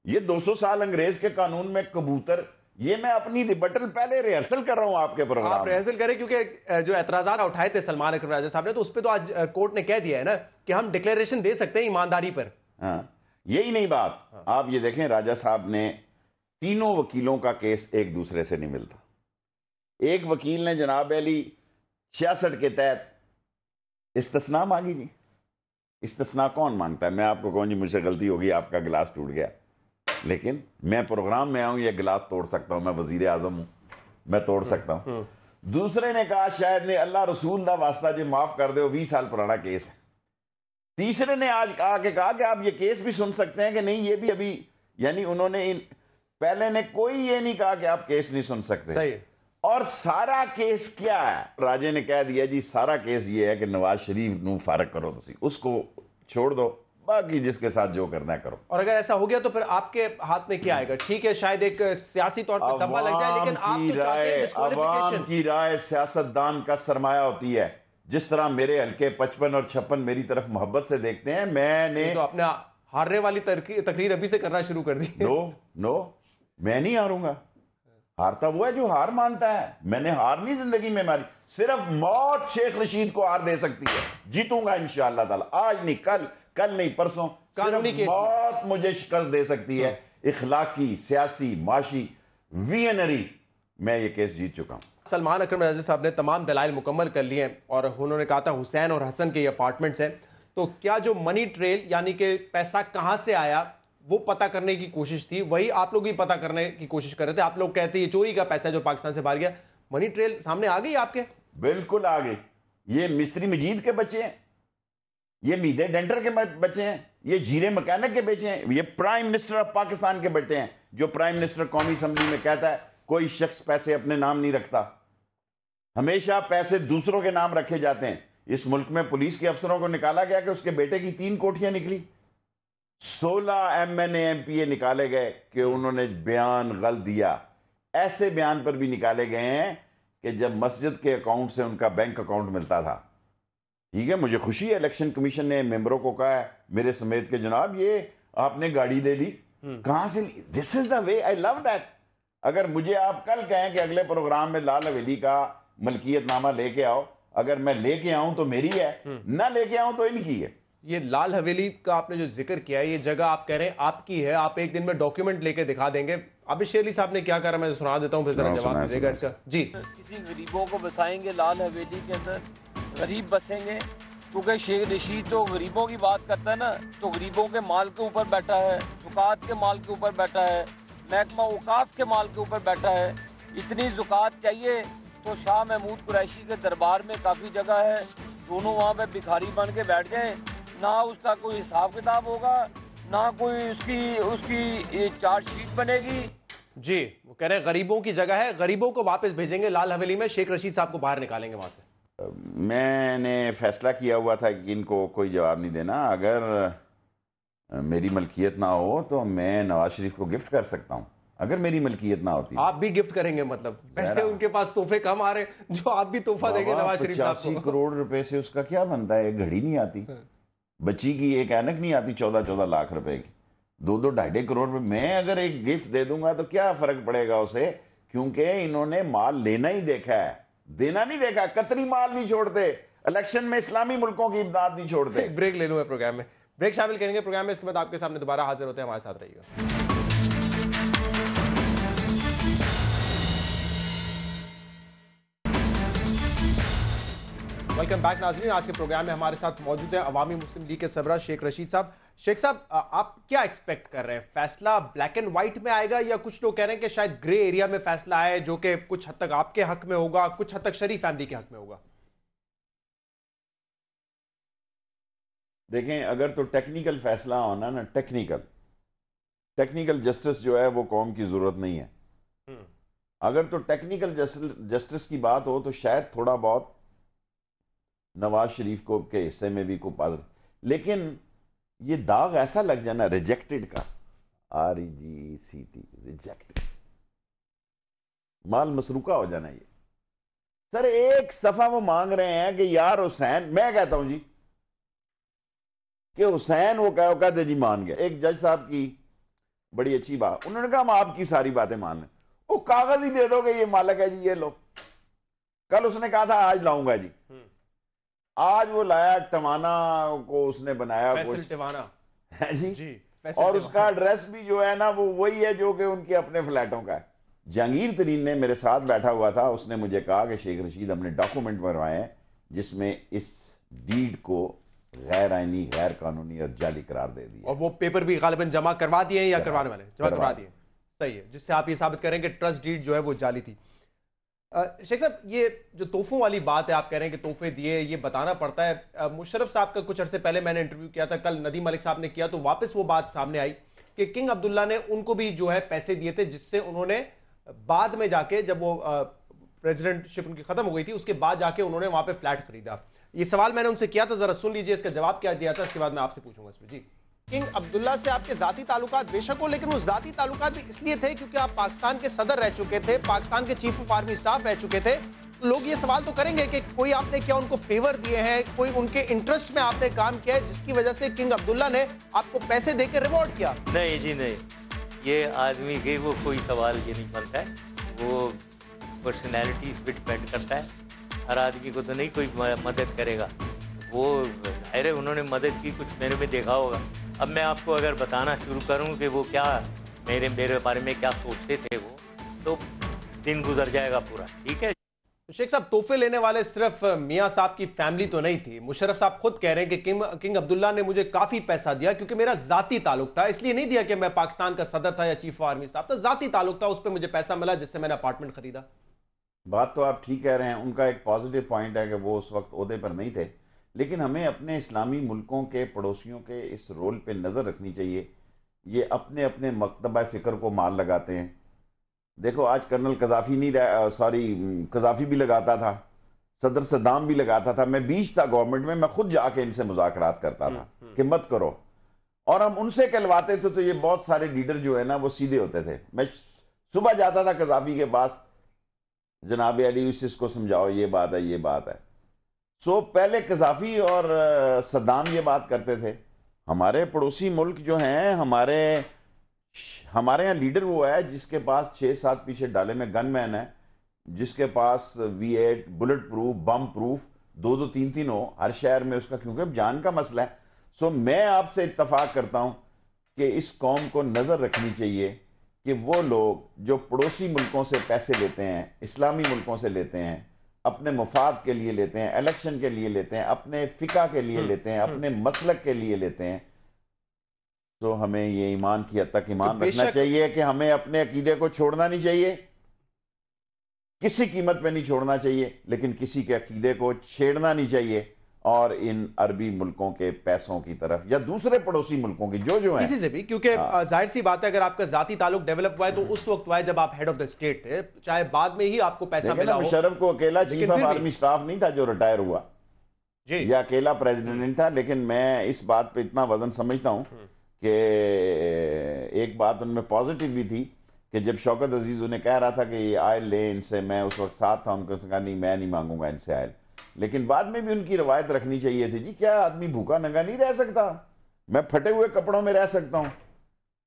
ये 200 साल अंग्रेज के कानून में कबूतर, ये मैं अपनी रिबटल पहले रिहर्सल कर रहा हूं आपके प्रोग्राम। आप रिहर्सल करें, क्योंकि जो एतराजात उठाए थे सलमान अकरम राजा साहब ने, तो उस पर तो आज कोर्ट ने कह दिया है ना कि हम डिक्लेरेशन दे सकते हैं ईमानदारी पर। हाँ, यही नहीं बात। आप ये देखें, राजा साहब ने तीनों वकीलों का केस एक दूसरे से नहीं मिलता। एक वकील ने जनाब अली 66 के तहत इस्तिस्ना मांगी जी। इस्तिस्ना कौन मांगता है? मैं आपको कहूँ जी मुझसे गलती होगी, आपका गिलास टूट गया, लेकिन मैं प्रोग्राम में आऊं, ये गिलास तोड़ सकता हूं, मैं वजीर आजम हूं, मैं तोड़ सकता हूं। दूसरे ने कहा शायद ने अल्लाह रसूल दा वास्ता जी माफ कर दो, 20 साल पुराना केस है। तीसरे ने आज आके कहा कि आप ये केस भी सुन सकते हैं कि नहीं, ये भी अभी, यानी उन्होंने पहले ने कोई ये नहीं कहा कि आप केस नहीं सुन सकते। सही है। और सारा केस क्या है? राजे ने कह दिया जी सारा केस ये है कि नवाज शरीफ नू फारग करो, तुसी उसको छोड़ दो, बाकी जिसके साथ जो करना है करो। और अगर ऐसा हो गया तो फिर आपके हाथ में क्या आएगा? ठीक है, शायद एक सियासी तौर पर दबा लग जाए, लेकिन आप तो चाहते हैं अवाम की राय सियासतदान का सरमाया होती है। जिस तरह मेरे हल्के 55 और 56 मेरी तरफ मोहब्बत से देखते हैं, मैंने तो अपने हारने वाली तकरीर अभी से करना शुरू कर दी। नो, मैं नहीं हारूंगा। हारता वो है जो हार मानता है। मैंने हार नहीं जिंदगी में मारी, सिर्फ मौत शेख रशीद को हार दे सकती है। जीतूंगा इंशाअल्लाह ताला, आज नहीं कल नहीं परसों, सिर्फ मौत मुझे शिकस्त दे सकती है। इखलाकी, सियासी, माशी, वीएनरी, मैं ये केस जीत चुका हूं। सलमान अकरम राजा साहब ने तमाम दलाइल मुकम्मल कर लिए हैं और उन्होंने कहा था हुसैन और हसन के ये अपार्टमेंट्स हैं, तो क्या जो मनी ट्रेल यानी कि पैसा कहां से आया वो पता करने की कोशिश थी, वही आप लोग भी पता करने की कोशिश कर रहे थे। आप लोग कहते हैं ये चोरी का पैसा जो पाकिस्तान से बाहर गया, मनी ट्रेल सामने आ गई आपके? बिल्कुल आ गई। ये मिस्त्री मजीद के बच्चे हैं, ये मीदे डेंटर के बच्चे हैं, ये जीरे मैकेनिक के बच्चे हैं, ये प्राइम मिनिस्टर ऑफ पाकिस्तान के बेटे हैं। जो प्राइम मिनिस्टर कौमी असम्बली में कहता है कोई शख्स पैसे अपने नाम नहीं रखता, हमेशा पैसे दूसरों के नाम रखे जाते हैं। इस मुल्क में पुलिस के अफसरों को निकाला गया कि उसके बेटे की 3 कोठियां निकली, 16 MNA MPA निकाले गए कि उन्होंने बयान गलत दिया। ऐसे बयान पर भी निकाले गए हैं कि जब मस्जिद के अकाउंट से उनका बैंक अकाउंट मिलता था। ठीक है, मुझे खुशी है इलेक्शन कमीशन ने मेंबरों को कहा है मेरे समेत के जनाब ये आपने गाड़ी ले ली, कहां से ली? This is the way, I love that. अगर मुझे आप कल कहें कि अगले प्रोग्राम में लाल हवेली का मलकियतनामा लेके आओ, अगर मैं लेके आऊं तो मेरी है, ना लेके आऊं तो इनकी है। ये लाल हवेली का आपने जो जिक्र किया है, ये जगह आप कह रहे हैं आपकी है, आप एक दिन में डॉक्यूमेंट लेके दिखा देंगे। अभी शेरली साहब ने क्या करा, मैं सुना देता हूं, फिर जरा जवाब दीजिएगा इसका। जी, किसी गरीबों को बसाएंगे लाल हवेली के अंदर, गरीब बसेंगे, क्योंकि शेख रशीद तो गरीबों की बात करता है ना, तो गरीबों के माल के ऊपर बैठा है, ज़ुकात के माल के ऊपर बैठा है, महकमा औकाफ के माल के ऊपर बैठा है। इतनी ज़ुकात चाहिए तो शाह महमूद कुरैशी के दरबार में काफ़ी जगह है, दोनों वहाँ पे भिखारी बन के बैठ जाएं, ना उसका कोई हिसाब किताब होगा, ना कोई उसकी चार्जशीट बनेगी। जी, वो कह रहे हैं गरीबों की जगह है, गरीबों को वापस भेजेंगे लाल हवेली में, शेख रशीद साहब को बाहर निकालेंगे वहां से। मैंने फैसला किया हुआ था कि इनको कोई जवाब नहीं देना। अगर मेरी मलकियत ना हो तो मैं नवाज शरीफ को गिफ्ट कर सकता हूं, अगर मेरी मलकियत ना होती। आप भी गिफ्ट करेंगे? मतलब पहले उनके पास तोहफे कम आ रहे, जो आप भी तोहफा देंगे नवाज शरीफ साहब को। 85 करोड़ रुपए से उसका क्या बनता है? एक घड़ी नहीं आती, बच्ची की एक ऐनक नहीं आती 14-14 लाख रुपए की, 2-2, 2.5 करोड़ रुपए। मैं अगर एक गिफ्ट दे दूंगा तो क्या फर्क पड़ेगा उसे? क्योंकि इन्होंने माल लेना ही देखा है, देना नहीं देखा। कतरी माल नहीं छोड़ते, इलेक्शन में इस्लामी मुल्कों की इमदाद नहीं छोड़ते। ब्रेक ले लूँ प्रोग्राम में, ब्रेक शामिल करेंगे प्रोग्राम में, इसके बाद आपके सामने दोबारा हाजिर होते हैं, हमारे साथ रहिएगा। वेलकम बैक नाज़रीन। आज के प्रोग्राम में हमारे साथ मौजूद है अवामी मुस्लिम लीग के सरबराह शेख रशीद साहब। शेख साहब, आप क्या एक्सपेक्ट कर रहे हैं? फैसला ब्लैक एंड व्हाइट में आएगा या कुछ लोग कह रहे हैं कि शायद ग्रे एरिया में फैसला आए, जो कि कुछ हद तक आपके हक में होगा, कुछ हद तक शरीफ फैमिली के हक में होगा? देखें, अगर तो टेक्निकल फैसला होना ना, टेक्निकल जस्टिस जो है वो कौम की जरूरत नहीं है। अगर तो टेक्निकल जस्टिस की बात हो तो शायद थोड़ा बहुत नवाज शरीफ को के हिस्से में भी को पास, लेकिन ये दाग ऐसा लग जाना रिजेक्टेड का, REGCT, रिजेक्टेड, माल मसरूका हो जाना। ये सर एक सफा वो मांग रहे हैं कि यार हुसैन, मैं कहता हूं जी कि हुसैन वो कहते जी मान गया। एक जज साहब की बड़ी अच्छी बात। उन्होंने कहा हम आपकी सारी बातें मान लें। वो कागज ही दे दोगे ये मालिक है जी, ये लो। कल उसने कहा था आज लाऊंगा जी, आज वो लाया, टवाना को उसने बनाया कुछ टिवाना है जी, जी और उसका एड्रेस भी जो है ना वो वही है जो कि उनके अपने फ्लैटों का है। जहांगीर तरीन ने मेरे साथ बैठा हुआ था, उसने मुझे कहा कि शेख रशीद हमने डॉक्यूमेंट बनवाए हैं जिसमें इस डीड को गैर आईनी, गैर कानूनी और जाली करार दे दिया, और वो पेपर भी गालिबन जमा करवा दिए या करवाने वाले? जमा करवा दिए, सही है, जिससे आप ये साबित करें कि ट्रस्ट डीड जो है वो जाली थी। शेख साहब, ये जो तोहफों वाली बात है, आप कह रहे हैं कि तोहफे दिए, ये बताना पड़ता है। मुशर्रफ साहब का कुछ अरसे पहले मैंने इंटरव्यू किया था, कल नदीम मलिक साहब ने किया, तो वापस वो बात सामने आई कि किंग अब्दुल्ला ने उनको भी जो है पैसे दिए थे, जिससे उन्होंने बाद में जाके, जब वो प्रेसिडेंटशिप उनकी खत्म हो गई थी, उसके बाद जाके उन्होंने वहां पे फ्लैट खरीदा। ये सवाल मैंने उनसे किया था, जरा सुन लीजिए इसका जवाब क्या दिया था, इसके बाद मैं आपसे पूछूंगा इसमें। जी, किंग अब्दुल्ला से आपके जाती ताल्लुकात बेशक हो, लेकिन वो जाती ताल्लुकात भी इसलिए थे क्योंकि आप पाकिस्तान के सदर रह चुके थे, पाकिस्तान के चीफ ऑफ आर्मी स्टाफ रह चुके थे। तो लोग ये सवाल तो करेंगे कि कोई आपने क्या उनको फेवर दिए हैं, कोई उनके इंटरेस्ट में आपने काम किया है जिसकी वजह से किंग अब्दुल्ला ने आपको पैसे देकर रिवॉर्ड किया? नहीं जी नहीं, ये आदमी के वो कोई सवाल ये नहीं बनता है, वो पर्सनैलिटी पे डिपेंड करता है। हर आदमी को तो नहीं कोई मदद करेगा, वो अरे उन्होंने मदद की, कुछ मेरे में देखा होगा। अब मैं आपको अगर बताना शुरू करूं कि वो क्या मेरे बारे में क्या सोचते थे वो, तो दिन गुजर जाएगा पूरा। ठीक है शेख साहब, तोहफे लेने वाले सिर्फ मियां साहब की फैमिली तो नहीं थी। मुशर्रफ साहब खुद कह रहे हैं कि किंग अब्दुल्ला ने मुझे काफी पैसा दिया क्योंकि मेरा जाती ताल्लुक था, इसलिए नहीं दिया कि मैं पाकिस्तान का सदर था या चीफ ऑफ आर्मी साहब था, जाती ताल्लुक था, उस पर मुझे पैसा मिला जिससे मैंने अपार्टमेंट खरीदा। बात तो आप ठीक कह रहे हैं, उनका एक पॉजिटिव पॉइंट है कि वो उस वक्त ओहदे पर नहीं थे, लेकिन हमें अपने इस्लामी मुल्कों के पड़ोसियों के इस रोल पे नज़र रखनी चाहिए। ये अपने अपने मकतबा फ़िक्र को माल लगाते हैं। देखो आज कर्नल कज़ाफ़ी नहीं कज़ाफ़ी भी लगाता था, सदर सद्दाम भी लगाता था। मैं बीच था गवर्नमेंट में, मैं खुद जाके इनसे मुज़ाकरात करता था कि मत करो, और हम उनसे कहलवाते थे। तो ये बहुत सारे लीडर जो है ना वो सीधे होते थे। मैं सुबह जाता था कज़ाफ़ी के पास, जनाब अली इसको समझाओ, ये बात है, ये बात है। सो पहले कज़ाफ़ी और सद्दाम ये बात करते थे। हमारे पड़ोसी मुल्क जो हैं, हमारे यहाँ लीडर वो है जिसके पास 6-7 पीछे डाले में गनमैन है, जिसके पास V8 बुलेट प्रूफ, बम प्रूफ 2-2 3-3 हो हर शहर में उसका, क्योंकि जान का मसला है। सो मैं आपसे इत्तफाक करता हूँ कि इस कौम को नज़र रखनी चाहिए कि वो लोग जो पड़ोसी मुल्कों से पैसे लेते हैं, इस्लामी मुल्कों से लेते हैं, अपने मफाद के लिए लेते हैं, इलेक्शन के लिए लेते हैं, अपने फ़िका के लिए लेते हैं, अपने मसलक के लिए लेते हैं, तो हमें ये ईमान की हद तक ईमान रखना चाहिए कि हमें अपने अकीदे को छोड़ना नहीं चाहिए, किसी कीमत पे नहीं छोड़ना चाहिए, लेकिन किसी के अकीदे को छेड़ना नहीं चाहिए। और इन अरबी मुल्कों के पैसों की तरफ या दूसरे पड़ोसी मुल्कों की जो है किसी से भी, क्योंकि जाहिर सी बात है अगर आपका जाती ताल्लुक डेवलप हुआ है तो उस वक्त हुआ है जब आप हेड ऑफ द स्टेट थे, चाहे बाद में ही आपको पैसा मिला हो। मुशर्रफ को अकेला चीफ ऑफ आर्मी स्टाफ नहीं था जो रिटायर हुआ जी, या अकेला प्रेसिडेंट नहीं था। लेकिन मैं इस बात पे इतना वजन समझता हूँ कि एक बात उनमें पॉजिटिव भी थी कि जब शौकत अजीज उन्हें कह रहा था कि ये आयल ले इनसे, मैं उस वक्त साथ था, उनको कहा नहीं मैं नहीं मांगूंगा इनसे आयल। लेकिन बाद में भी उनकी रवायत रखनी चाहिए थी जी, क्या आदमी भूखा नंगा नहीं रह सकता? मैं फटे हुए कपड़ों में रह सकता हूँ।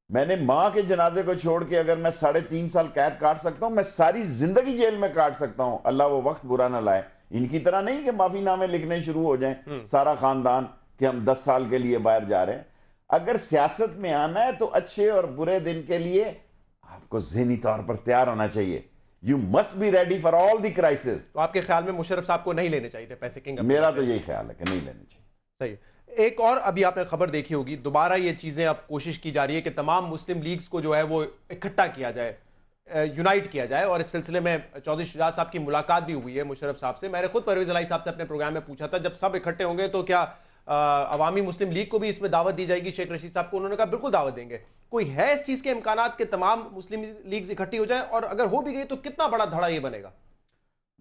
मैंने माँ के जनाजे को छोड़ के अगर मैं 3.5 साल कैद काट सकता हूँ, मैं सारी जिंदगी जेल में काट सकता हूँ। अल्लाह वो वक्त बुरा ना लाए। इनकी तरह नहीं कि माफीनामे लिखने शुरू हो जाएं सारा खानदान कि हम 10 साल के लिए बाहर जा रहे हैं। अगर सियासत में आना है तो अच्छे और बुरे दिन के लिए आपको ज़हनी तौर पर तैयार होना चाहिए। You must be ready for all the crisis. तो आपके ख्याल में मुशर्रफ साहब को नहीं लेने चाहिए थे पैसे किंग? मेरा तो यही ख्याल है कि नहीं लेने चाहिए। सही है। एक और अभी आपने खबर देखी होगी, दोबारा ये चीजें अब कोशिश की जा रही है कि तमाम मुस्लिम लीग्स को जो है वो इकट्ठा किया जाए, यूनाइट किया जाए, और इस सिलसिले में चौधरी शुजात साहब की मुलाकात भी हुई है मुशर्रफ साहब से। मैंने खुद परवेज इलाही साहब से अपने प्रोग्राम में पूछा था जब सब इकट्ठे होंगे तो क्या अवामी मुस्लिम लीग को भी इसमें दावत दी जाएगी शेख रशीद साहब को? उन्होंने कहा बिल्कुल दावत देंगे। कोई है इस चीज के इम्कानात के तमाम मुस्लिम लीग्स इकट्ठी हो जाए, और अगर हो भी गई तो कितना बड़ा धड़ा ये बनेगा?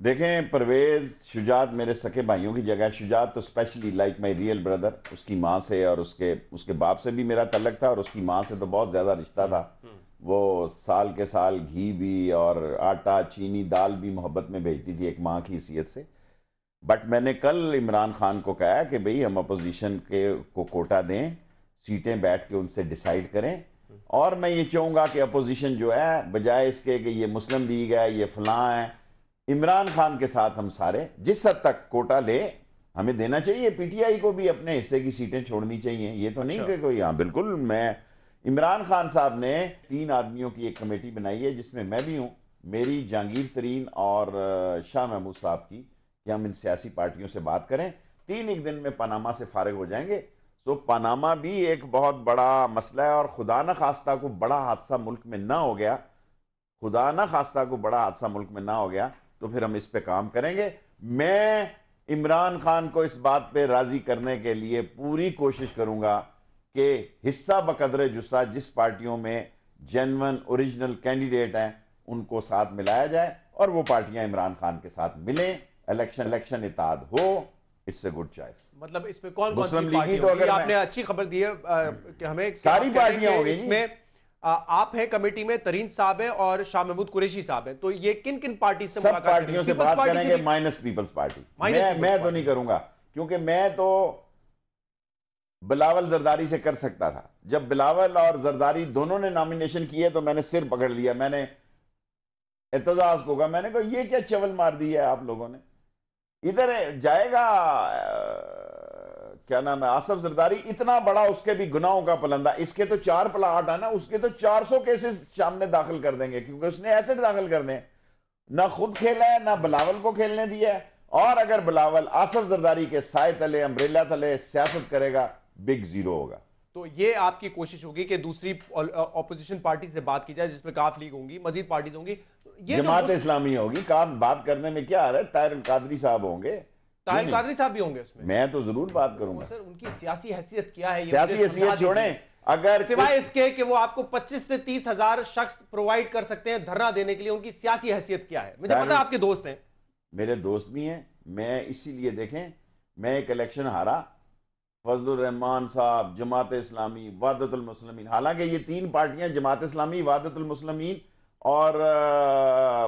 देखें, परवेज शुजात मेरे सके भाइयों की जगह। शुजात तो specially like my real brother, उसकी माँ से और उसके बाप से भी मेरा तल्लक था, और उसकी माँ से तो बहुत ज़्यादा रिश्ता था। वो साल के साल घी भी और आटा चीनी दाल भी मोहब्बत में भेजती थी एक माँ की हैसियत से। बट मैंने कल इमरान खान को कहा कि भाई हम अपोजिशन को कोटा दें, सीटें बैठ के उनसे डिसाइड करें, और मैं ये चाहूंगा कि अपोजिशन जो है, बजाय इसके कि ये मुस्लिम लीग है, ये फलां है, इमरान खान के साथ हम सारे जिस हद तक कोटा ले हमें देना चाहिए। पीटीआई को भी अपने हिस्से की सीटें छोड़नी चाहिए। ये तो नहीं कि कोई, हाँ बिल्कुल, मैं इमरान खान साहब ने 3 आदमियों की एक कमेटी बनाई है जिसमें मैं भी हूं, मेरी जहांगीर तरीन और शाह महमूद साहब की, कि हम इन सियासी पार्टियों से बात करें। 3 एक दिन में पनामा से फारिग हो जाएंगे। तो पनामा भी एक बहुत बड़ा मसला है, और खुदा न खास्ता को बड़ा हादसा मुल्क में ना हो गया, खुदा न खास्ता को बड़ा हादसा मुल्क में ना हो गया, तो फिर हम इस पे काम करेंगे। मैं इमरान खान को इस बात पे राजी करने के लिए पूरी कोशिश करूंगा कि हिस्सा बकदरे जुस्सा जिस पार्टियों में जेन्युइन ओरिजिनल कैंडिडेट हैं उनको साथ मिलाया जाए, और वो पार्टियां इमरान खान के साथ मिलें, इलेक्शन इत्तेहाद हो। It's a good choice. मतलब इसमें कौन सी मुस्लिम पार्टी लीग तो होगी? अगर आपने अच्छी खबर दी है कि हमें सारी पार्टियां होंगी इसमें। आप हैं कमेटी में, तरीन साहब हैं और शाह महमूद कुरैशी साहब हैं, तो ये किन किन पार्टी से सब पार्टियों से बात करेंगे, माइनस पीपल्स पार्टी। मैं तो नहीं करूंगा, क्योंकि मैं तो बिलावल जरदारी से कर सकता था। जब बिलावल और जरदारी दोनों ने नॉमिनेशन किए तो मैंने सिर पकड़ लिया, मैंने एतजाज को कहा, मैंने कहा ये क्या चवल मार दी है आप लोगों ने। इधर जाएगा क्या नाम है, आसफ जरदारी, इतना बड़ा उसके भी गुनाहों का पलंदा, इसके तो 4 प्लाट है ना, उसके तो 400 केसेस सामने दाखिल कर देंगे, क्योंकि उसने ऐसे दाखिल कर दें, ना खुद खेला है ना बिलावल को खेलने दिया है। और अगर बिलावल आसफ जरदारी के साए तले, अम्ब्रेला तले सियासत करेगा, बिग जीरो होगा। तो ये आपकी कोशिश होगी कि दूसरी ऑपोजिशन पार्टी से बात की जाए, जिसमें काफ लीग होंगी, मजीद पार्टीज होंगी, ये जमात इस्लामी होगी। बात करने में क्या आ रहा है, ताहिर कादरी साहब होंगे, ताहिर कादरी साहब भी होंगे उसमें। मैं तो जरूर बात करूंगा। सर उनकी सियासी हैसियत क्या है? सियासी हैसियत छोड़ें, अगर सिवाय इसके कि वो आपको 25 से 30 हजार शख्स प्रोवाइड कर सकते हैं धरना देने के लिए, उनकी सियासी हैसियत क्या है? मुझे पता है आपके दोस्त हैं, मेरे दोस्त भी हैं। मैं इसीलिए देखें, मैं एक इलेक्शन हारा, फजलुर रहमान साहब, जमात इस्लामी, वहदतुल मुस्लिमीन, हालांकि ये 3 पार्टियां जमात इस्लामी, वहदतुल मुस्लिमीन और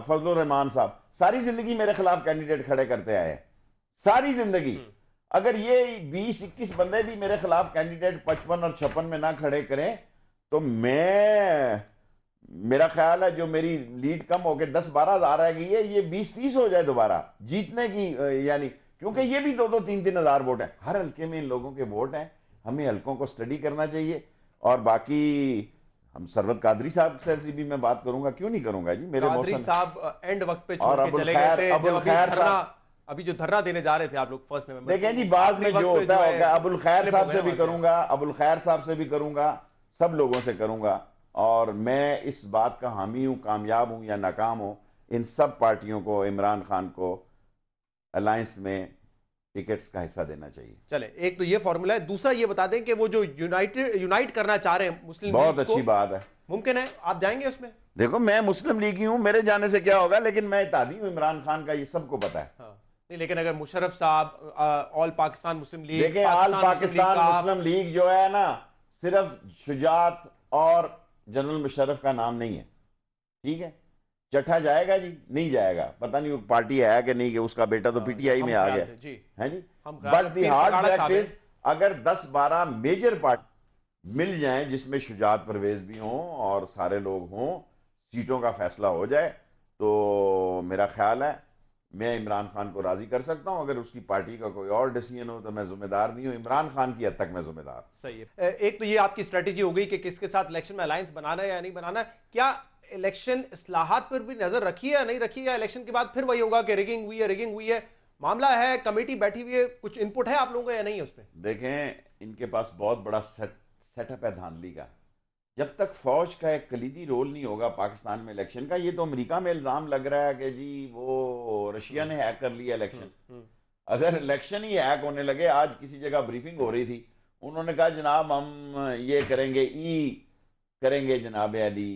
फजलुर रहमान साहब सारी जिंदगी मेरे खिलाफ कैंडिडेट खड़े करते आए हैं, सारी जिंदगी। अगर ये 20-21 बंदे भी मेरे खिलाफ कैंडिडेट 55 और 56 में ना खड़े करें, तो मेरा ख्याल है जो मेरी लीड कम होकर 10-12 हजार रह गई है, ये 20-30 हो जाए दोबारा जीतने की, यानी क्योंकि ये भी 2-2, 3-3 हजार वोट है हर हल्के में, इन लोगों के वोट हैं। हमें हल्कों को स्टडी करना चाहिए। और बाकी हम सरवत कादरी साहब से भी मैं बात करूंगा, क्यों नहीं करूंगा जी। मेरे कादरी साहब एंड वक्त पे और छोड़ के चले गए थे। अबुल खैर साहब, अभी जो धरना देने जा रहे थे आप लोग फर्स्ट नवंबर, देखें जी बाद में जो होता है, अबुल खैर साहब से भी करूंगा, अबुल खैर साहब से भी करूंगा, सब लोगों से करूंगा। और मैं इस बात का हामी हूं, कामयाब हूं या नाकाम हूं, इन सब पार्टियों को, इमरान खान को अलायंस में टिकट्स का हिस्सा देना चाहिए। चले, एक तो ये फॉर्मूला है। दूसरा ये बता दें कि वो जो यूनाइट करना चाह रहे हैं मुस्लिम लीग, बहुत अच्छी बात है, मुमकिन है आप जाएंगे उसमें? देखो मैं मुस्लिम लीग ही हूं, मेरे जाने से क्या होगा, लेकिन मैं इत्तेहादी हूं इमरान खान का, ये सबको पता है। हाँ। नहीं, लेकिन अगर मुशर्रफ साहब, ऑल पाकिस्तान मुस्लिम लीग, देखिए ऑल पाकिस्तान मुस्लिम लीग जो है ना, सिर्फ शुजात और जनरल मुशर्रफ का नाम नहीं है, ठीक है। चट्ठा जाएगा जी, नहीं जाएगा, पता नहीं वो पार्टी है कि नहीं, कि उसका बेटा तो पीटीआई में आ गया है जी। But the hard fact is, अगर 10-12 मेजर पार्टी मिल जाएं जिसमें शुजात परवेज भी हों और सारे लोग हों, सीटों का फैसला हो जाए, तो मेरा ख्याल है मैं इमरान खान को राजी कर सकता हूं। अगर उसकी पार्टी का कोई और डिसीजन हो तो मैं जिम्मेदार नहीं हूं, इमरान खान की हद तक मैं जिम्मेदार। सही है। एक तो ये आपकी स्ट्रेटेजी हो गई कि किसके साथ इलेक्शन में अलायंस बनाना है या नहीं बनाना है। क्या इलेक्शन इस्लाहात पर भी नजर रखी है या नहीं रखी है? इलेक्शन के बाद फिर वही होगा कि रिगिंग हुई है, मामला है, कमेटी बैठी हुई है, कुछ इनपुट है आप लोगों का या नहीं है उसमें? देखें, इनके पास बहुत बड़ा सेटअप है धांधली का। जब तक फौज का एक कलीदी रोल नहीं होगा पाकिस्तान में इलेक्शन का, ये तो अमेरिका में इल्जाम लग रहा है कि जी वो रशिया ने हैक कर लिया इलेक्शन। अगर इलेक्शन ही हैक होने लगे, आज किसी जगह ब्रीफिंग हो रही थी, उन्होंने कहा जनाब हम ये करेंगे जनाब अली,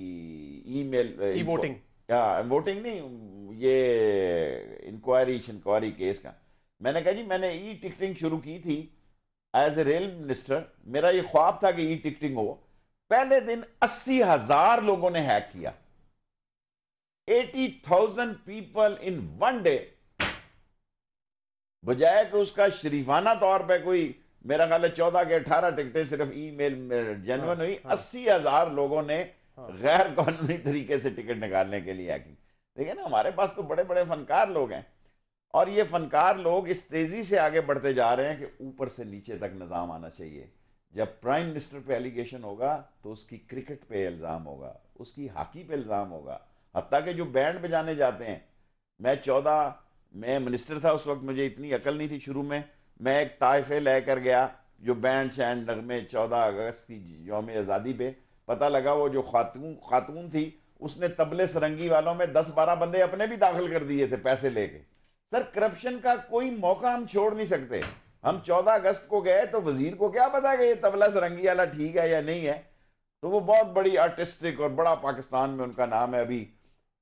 ईमेल वोटिंग, क्या वोटिंग नहीं, ये इंक्वायरी केस का। मैंने कहा जी मैंने ई टिकटिंग शुरू की थी एज ए रेल मिनिस्टर, मेरा ये ख्वाब था कि ई टिकटिंग हो। पहले दिन 80,000 लोगों ने हैक किया, 80,000 पीपल इन वन डे। बजाय कि उसका शरीफाना तौर पे कोई मेरा ख्याल है 14 के 18 टिकटें सिर्फ ईमेल में जेन्युइन हुई। 80,000 लोगों ने गैर कानूनी तरीके से टिकट निकालने के लिए हैकिंग। देखिए ना, हमारे पास तो बड़े बड़े फनकार लोग हैं, और ये फनकार लोग इस तेजी से आगे बढ़ते जा रहे हैं कि ऊपर से नीचे तक निज़ाम आना चाहिए। जब प्राइम मिनिस्टर पे एलिगेशन होगा तो उसकी क्रिकेट पे इल्ज़ाम होगा, उसकी हॉकी पे इल्ज़ाम होगा, हत्ता कि जो बैंड बजाने जाते हैं। मैं मिनिस्टर था उस वक्त, मुझे इतनी अकल नहीं थी शुरू में। मैं एक ताइफे लेकर गया जो बैंड शैंड नगमे 14 अगस्त की यौम आज़ादी पे, पता लगा वो जो खातून थी उसने तबले सरंगी वालों में 10-12 बंदे अपने भी दाखिल कर दिए थे पैसे लेके। सर, करप्शन का कोई मौका हम छोड़ नहीं सकते। हम 14 अगस्त को गए तो वजीर को क्या पता कि ये तबला सरंगी वाला ठीक है या नहीं है। तो वो बहुत बड़ी आर्टिस्टिक और बड़ा पाकिस्तान में उनका नाम है। अभी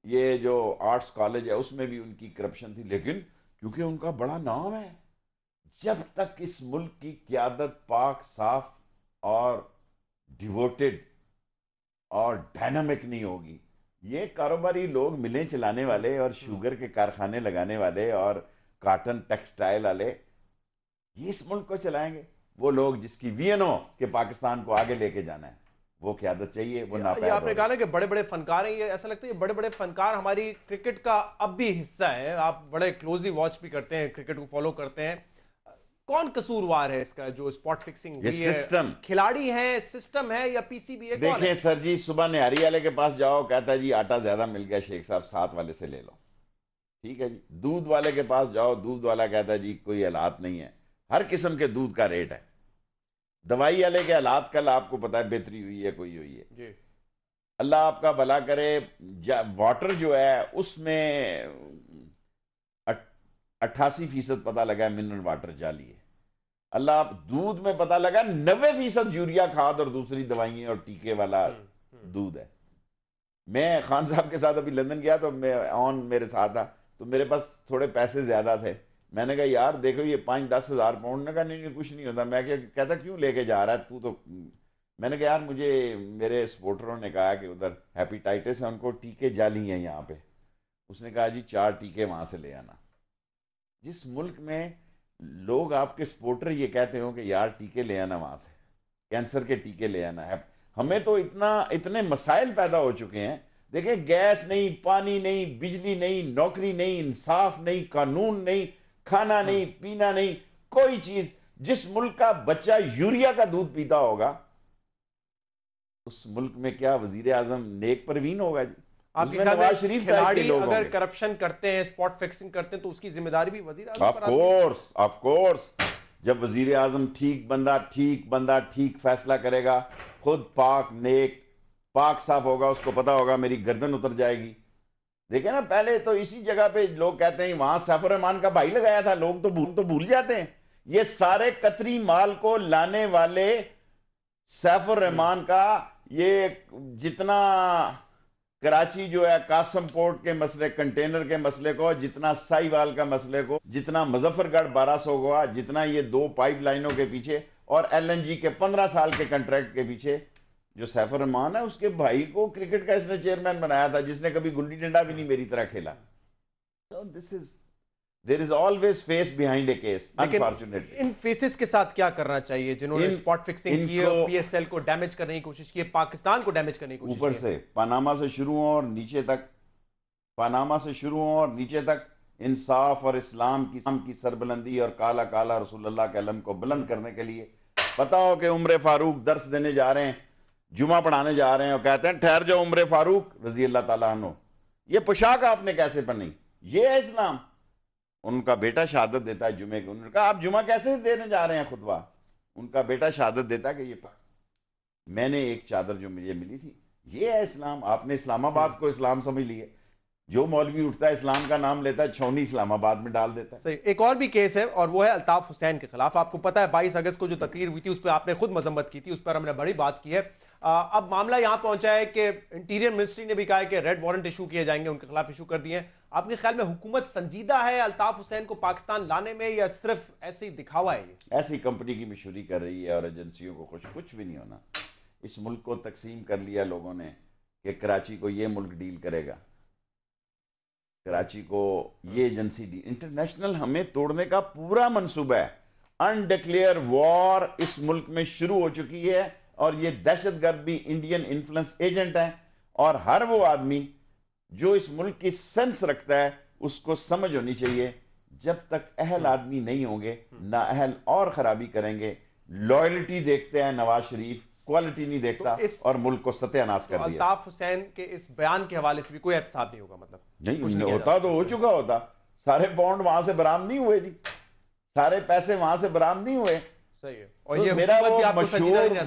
ये जो आर्ट्स कॉलेज है उसमें भी उनकी करप्शन थी, लेकिन क्योंकि उनका बड़ा नाम है, जब तक इस मुल्क की क़यादत पाक, साफ और डिवोटेड और डायनामिक नहीं होगी, ये कारोबारी लोग मिलें चलाने वाले और शुगर के कारखाने लगाने वाले और कॉटन टेक्सटाइल वाले, ये इस मुल्क को चलाएंगे। वो लोग जिसकी वीएनओ के पाकिस्तान को आगे लेके जाना है, वो क़यादत चाहिए, वो नापायद। ये आपने कहा ना कि बड़े बड़े फनकार हैं, ये ऐसा लगता है ये बड़े बड़े फनकार हमारी क्रिकेट का अब भी हिस्सा है। आप बड़े क्लोजली वॉच भी करते हैं, क्रिकेट को फॉलो करते हैं। कौन कसूरवार है इसका जो स्पॉट फिक्सिंग हुई है? सिस्टम, खिलाड़ी है, सिस्टम है, या पीसीबी है? देखिए सर जी, सुबह निहारी वाले के पास जाओ, कहता है जी आटा ज्यादा मिल गया शेख साहब, 7 वाले से ले लो, ठीक है जी। दूध वाले के पास जाओ, दूध वाला कहता है जी कोई हालात नहीं है, हर किस्म के दूध का रेट है। दवाई वाले के हालात कल आपको पता है बेहतरी हुई है, कोई हुई है जी, अल्लाह आपका भला करे। वाटर जो है उसमें 88% पता लगा मिनरल वाटर जाली है। अल्लाह, दूध में पता लगा 90% यूरिया खाद और दूसरी दवाइयां और टीके वाला दूध है। मैं खान साहब के साथ अभी लंदन गया तो मेरे साथ था, तो मेरे पास थोड़े पैसे ज्यादा थे। मैंने कहा यार देखो ये 5-10 हज़ार पाउंड। ने कहा नहीं कुछ नहीं होता। मैं कहता क्यों लेके जा रहा है तू तो। मैंने कहा यार मुझे मेरे सपोर्टरों ने कहा कि उधर हेपेटाइटिस है, उनको टीके जाली हैं यहाँ पे। उसने कहा जी 4 टीके वहां से ले आना। जिस मुल्क में लोग आपके सपोर्टर ये कहते हो कि यार टीके ले आना वहां से, कैंसर के टीके ले आना है, हमें तो इतने मसाइल पैदा हो चुके हैं। देखिए, गैस नहीं, पानी नहीं, बिजली नहीं, नौकरी नहीं, इंसाफ नहीं, कानून नहीं, खाना नहीं, पीना नहीं, कोई चीज। जिस मुल्क का बच्चा यूरिया का दूध पीता होगा उस मुल्क में क्या वजीर आजम नेक परवीन होगा जी? आपके ख्याल में खिलाड़ी अगर करप्शन करते हैं, स्पॉट फिक्सिंग करते हैं, तो उसकी जिम्मेदारी भी वजीर आजम पर आती है? Of course. जब वजीर आजम ठीक बंदा ठीक फैसला करेगा, खुद पाक नेक पाक साफ होगा, उसको पता होगा मेरी गर्दन उतर जाएगी। देखे ना, पहले तो इसी जगह पे लोग कहते हैं वहां सैफुर रहमान का भाई लगाया था, लोग तो भूल जाते हैं। ये सारे कतरी माल को लाने वाले सैफुर रहमान का, ये जितना कराची जो है कासम पोर्ट के मसले, कंटेनर के मसले को, जितना साहिवाल का मसले को, जितना मुजफ्फरगढ़ 1200 हुआ, जितना ये 2 पाइपलाइनों के पीछे और LNG के 15 साल के कंट्रैक्ट के पीछे, जो सैफुर रहमान है उसके भाई को क्रिकेट का इसने चेयरमैन बनाया था, जिसने कभी गुल्ली डंडा भी नहीं मेरी तरह खेला। So there is always face behind a case, unfortunately। In faces के साथ क्या करना चाहिए जिन्होंने स्पॉट फिक्सिंग की और PSL को डैमेज करने की कोशिश की है, पाकिस्तान को डैमेज करने की कोशिश की है? ऊपर से पनामा से शुरू हो और नीचे तक इंसाफ और इस्लाम की सरबुलंदी और काला काला रसूलुल्लाह के अलम को बुलंद करने के लिए। पता हो कि उम्र फारूक दर्स देने जा रहे हैं, जुमा पढ़ाने जा रहे हैं, और कहते हैं ठहर जाओ उम्र फारूक रजी अल्लाह ताला अन्हु, ये पोशाक आपने कैसे पहनी, ये है इस्लाम। उनका बेटा शहादत देता है जुमे की। उन्होंने कहा आप जुमा कैसे देने जा रहे हैं खुतबा? उनका बेटा शहादत देता है कि ये मैंने एक चादर जो मुझे मिली थी, ये है इस्लाम। आपने इस्लामाबाद को इस्लाम समझ लिए। जो मौलवी उठता है इस्लाम का नाम लेता है, छौनी इस्लामाबाद में डाल देता है। सही। एक और भी केस है और वो है अल्ताफ हुसैन के खिलाफ। आपको पता है 22 अगस्त को जो तकरीर हुई थी उस पर आपने खुद मजम्मत की थी, उस पर हमने बड़ी बात की है। अब मामला यहां पहुंचा है कि इंटीरियर मिनिस्ट्री ने भी कहा है कि रेड वारंट इशू किए जाएंगे, उनके खिलाफ इशू कर दिए हैं। आपके ख्याल में हुकूमत संजीदा है अल्ताफ हुसैन को पाकिस्तान लाने में, या सिर्फ ऐसे ही दिखावा है? ये ऐसी कंपनी की मशहूरी कर रही है और एजेंसियों को कुछ भी नहीं होना। इस मुल्क को तकसीम कर लिया लोगों ने कि कराची को ये मुल्क डील करेगा, कराची को ये एजेंसी डील। इंटरनेशनल हमें तोड़ने का पूरा मंसूबा है। अनडिक्लेयर वॉर इस मुल्क में शुरू हो चुकी है और ये दहशतगर्द भी इंडियन इन्फ्लुएंस एजेंट है। और हर वो आदमी जो इस मुल्क की सेंस रखता है उसको समझ होनी चाहिए, जब तक अहल आदमी नहीं होंगे ना अहल और खराबी करेंगे। लॉयल्टी देखते हैं नवाज शरीफ, क्वालिटी नहीं देखता, तो और मुल्क को सत्यानाश कर दिया। अल्ताफ हुसैन के इस बयान के हवाले से भी कोई एहतसाब नहीं होगा? मतलब नहीं होता तो हो चुका होता। सारे बॉन्ड वहां से बरामद नहीं हुए जी, सारे पैसे वहां से बरामद नहीं हुए। सही है। और तो ये मेरा वो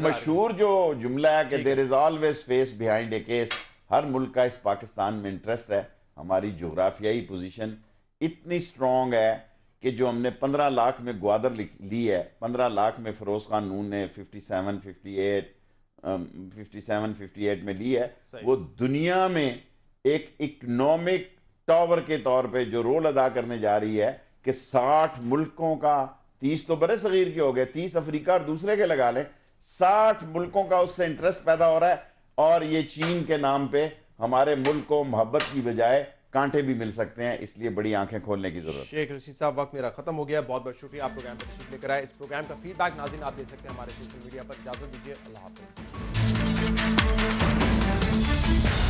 मशहूर जो जुमला है कि there is always face behind a case. हर मुल्क का इस पाकिस्तान में इंटरेस्ट है। हमारी जोग्राफियाई पोजीशन इतनी स्ट्रांग है कि जो हमने 15 लाख में ग्वादर ली है, 15 लाख में फिरोज खान नून ने 57-58 में ली है, वो दुनिया में एक इकोनॉमिक टावर के तौर पे जो रोल अदा करने जा रही है कि 60 मुल्कों का, 30 तो बड़े सगीर के हो गए, 30 अफ्रीका और दूसरे के लगा लें, 60 मुल्कों का उससे इंटरेस्ट पैदा हो रहा है। और ये चीन के नाम पे हमारे मुल्क को मोहब्बत की बजाय कांटे भी मिल सकते हैं, इसलिए बड़ी आंखें खोलने की जरूरत है। शेख रशीद साहब, वक्त मेरा खत्म हो गया। बहुत बहुत शुक्रिया आप प्रोग्राम पर तशरीफ लेकर आए। इस प्रोग्राम का फीडबैक नाज़रीन आप दे सकते हैं हमारे सोशल मीडिया पर। इजाजत दीजिए, अल्लाह हाफ़िज़।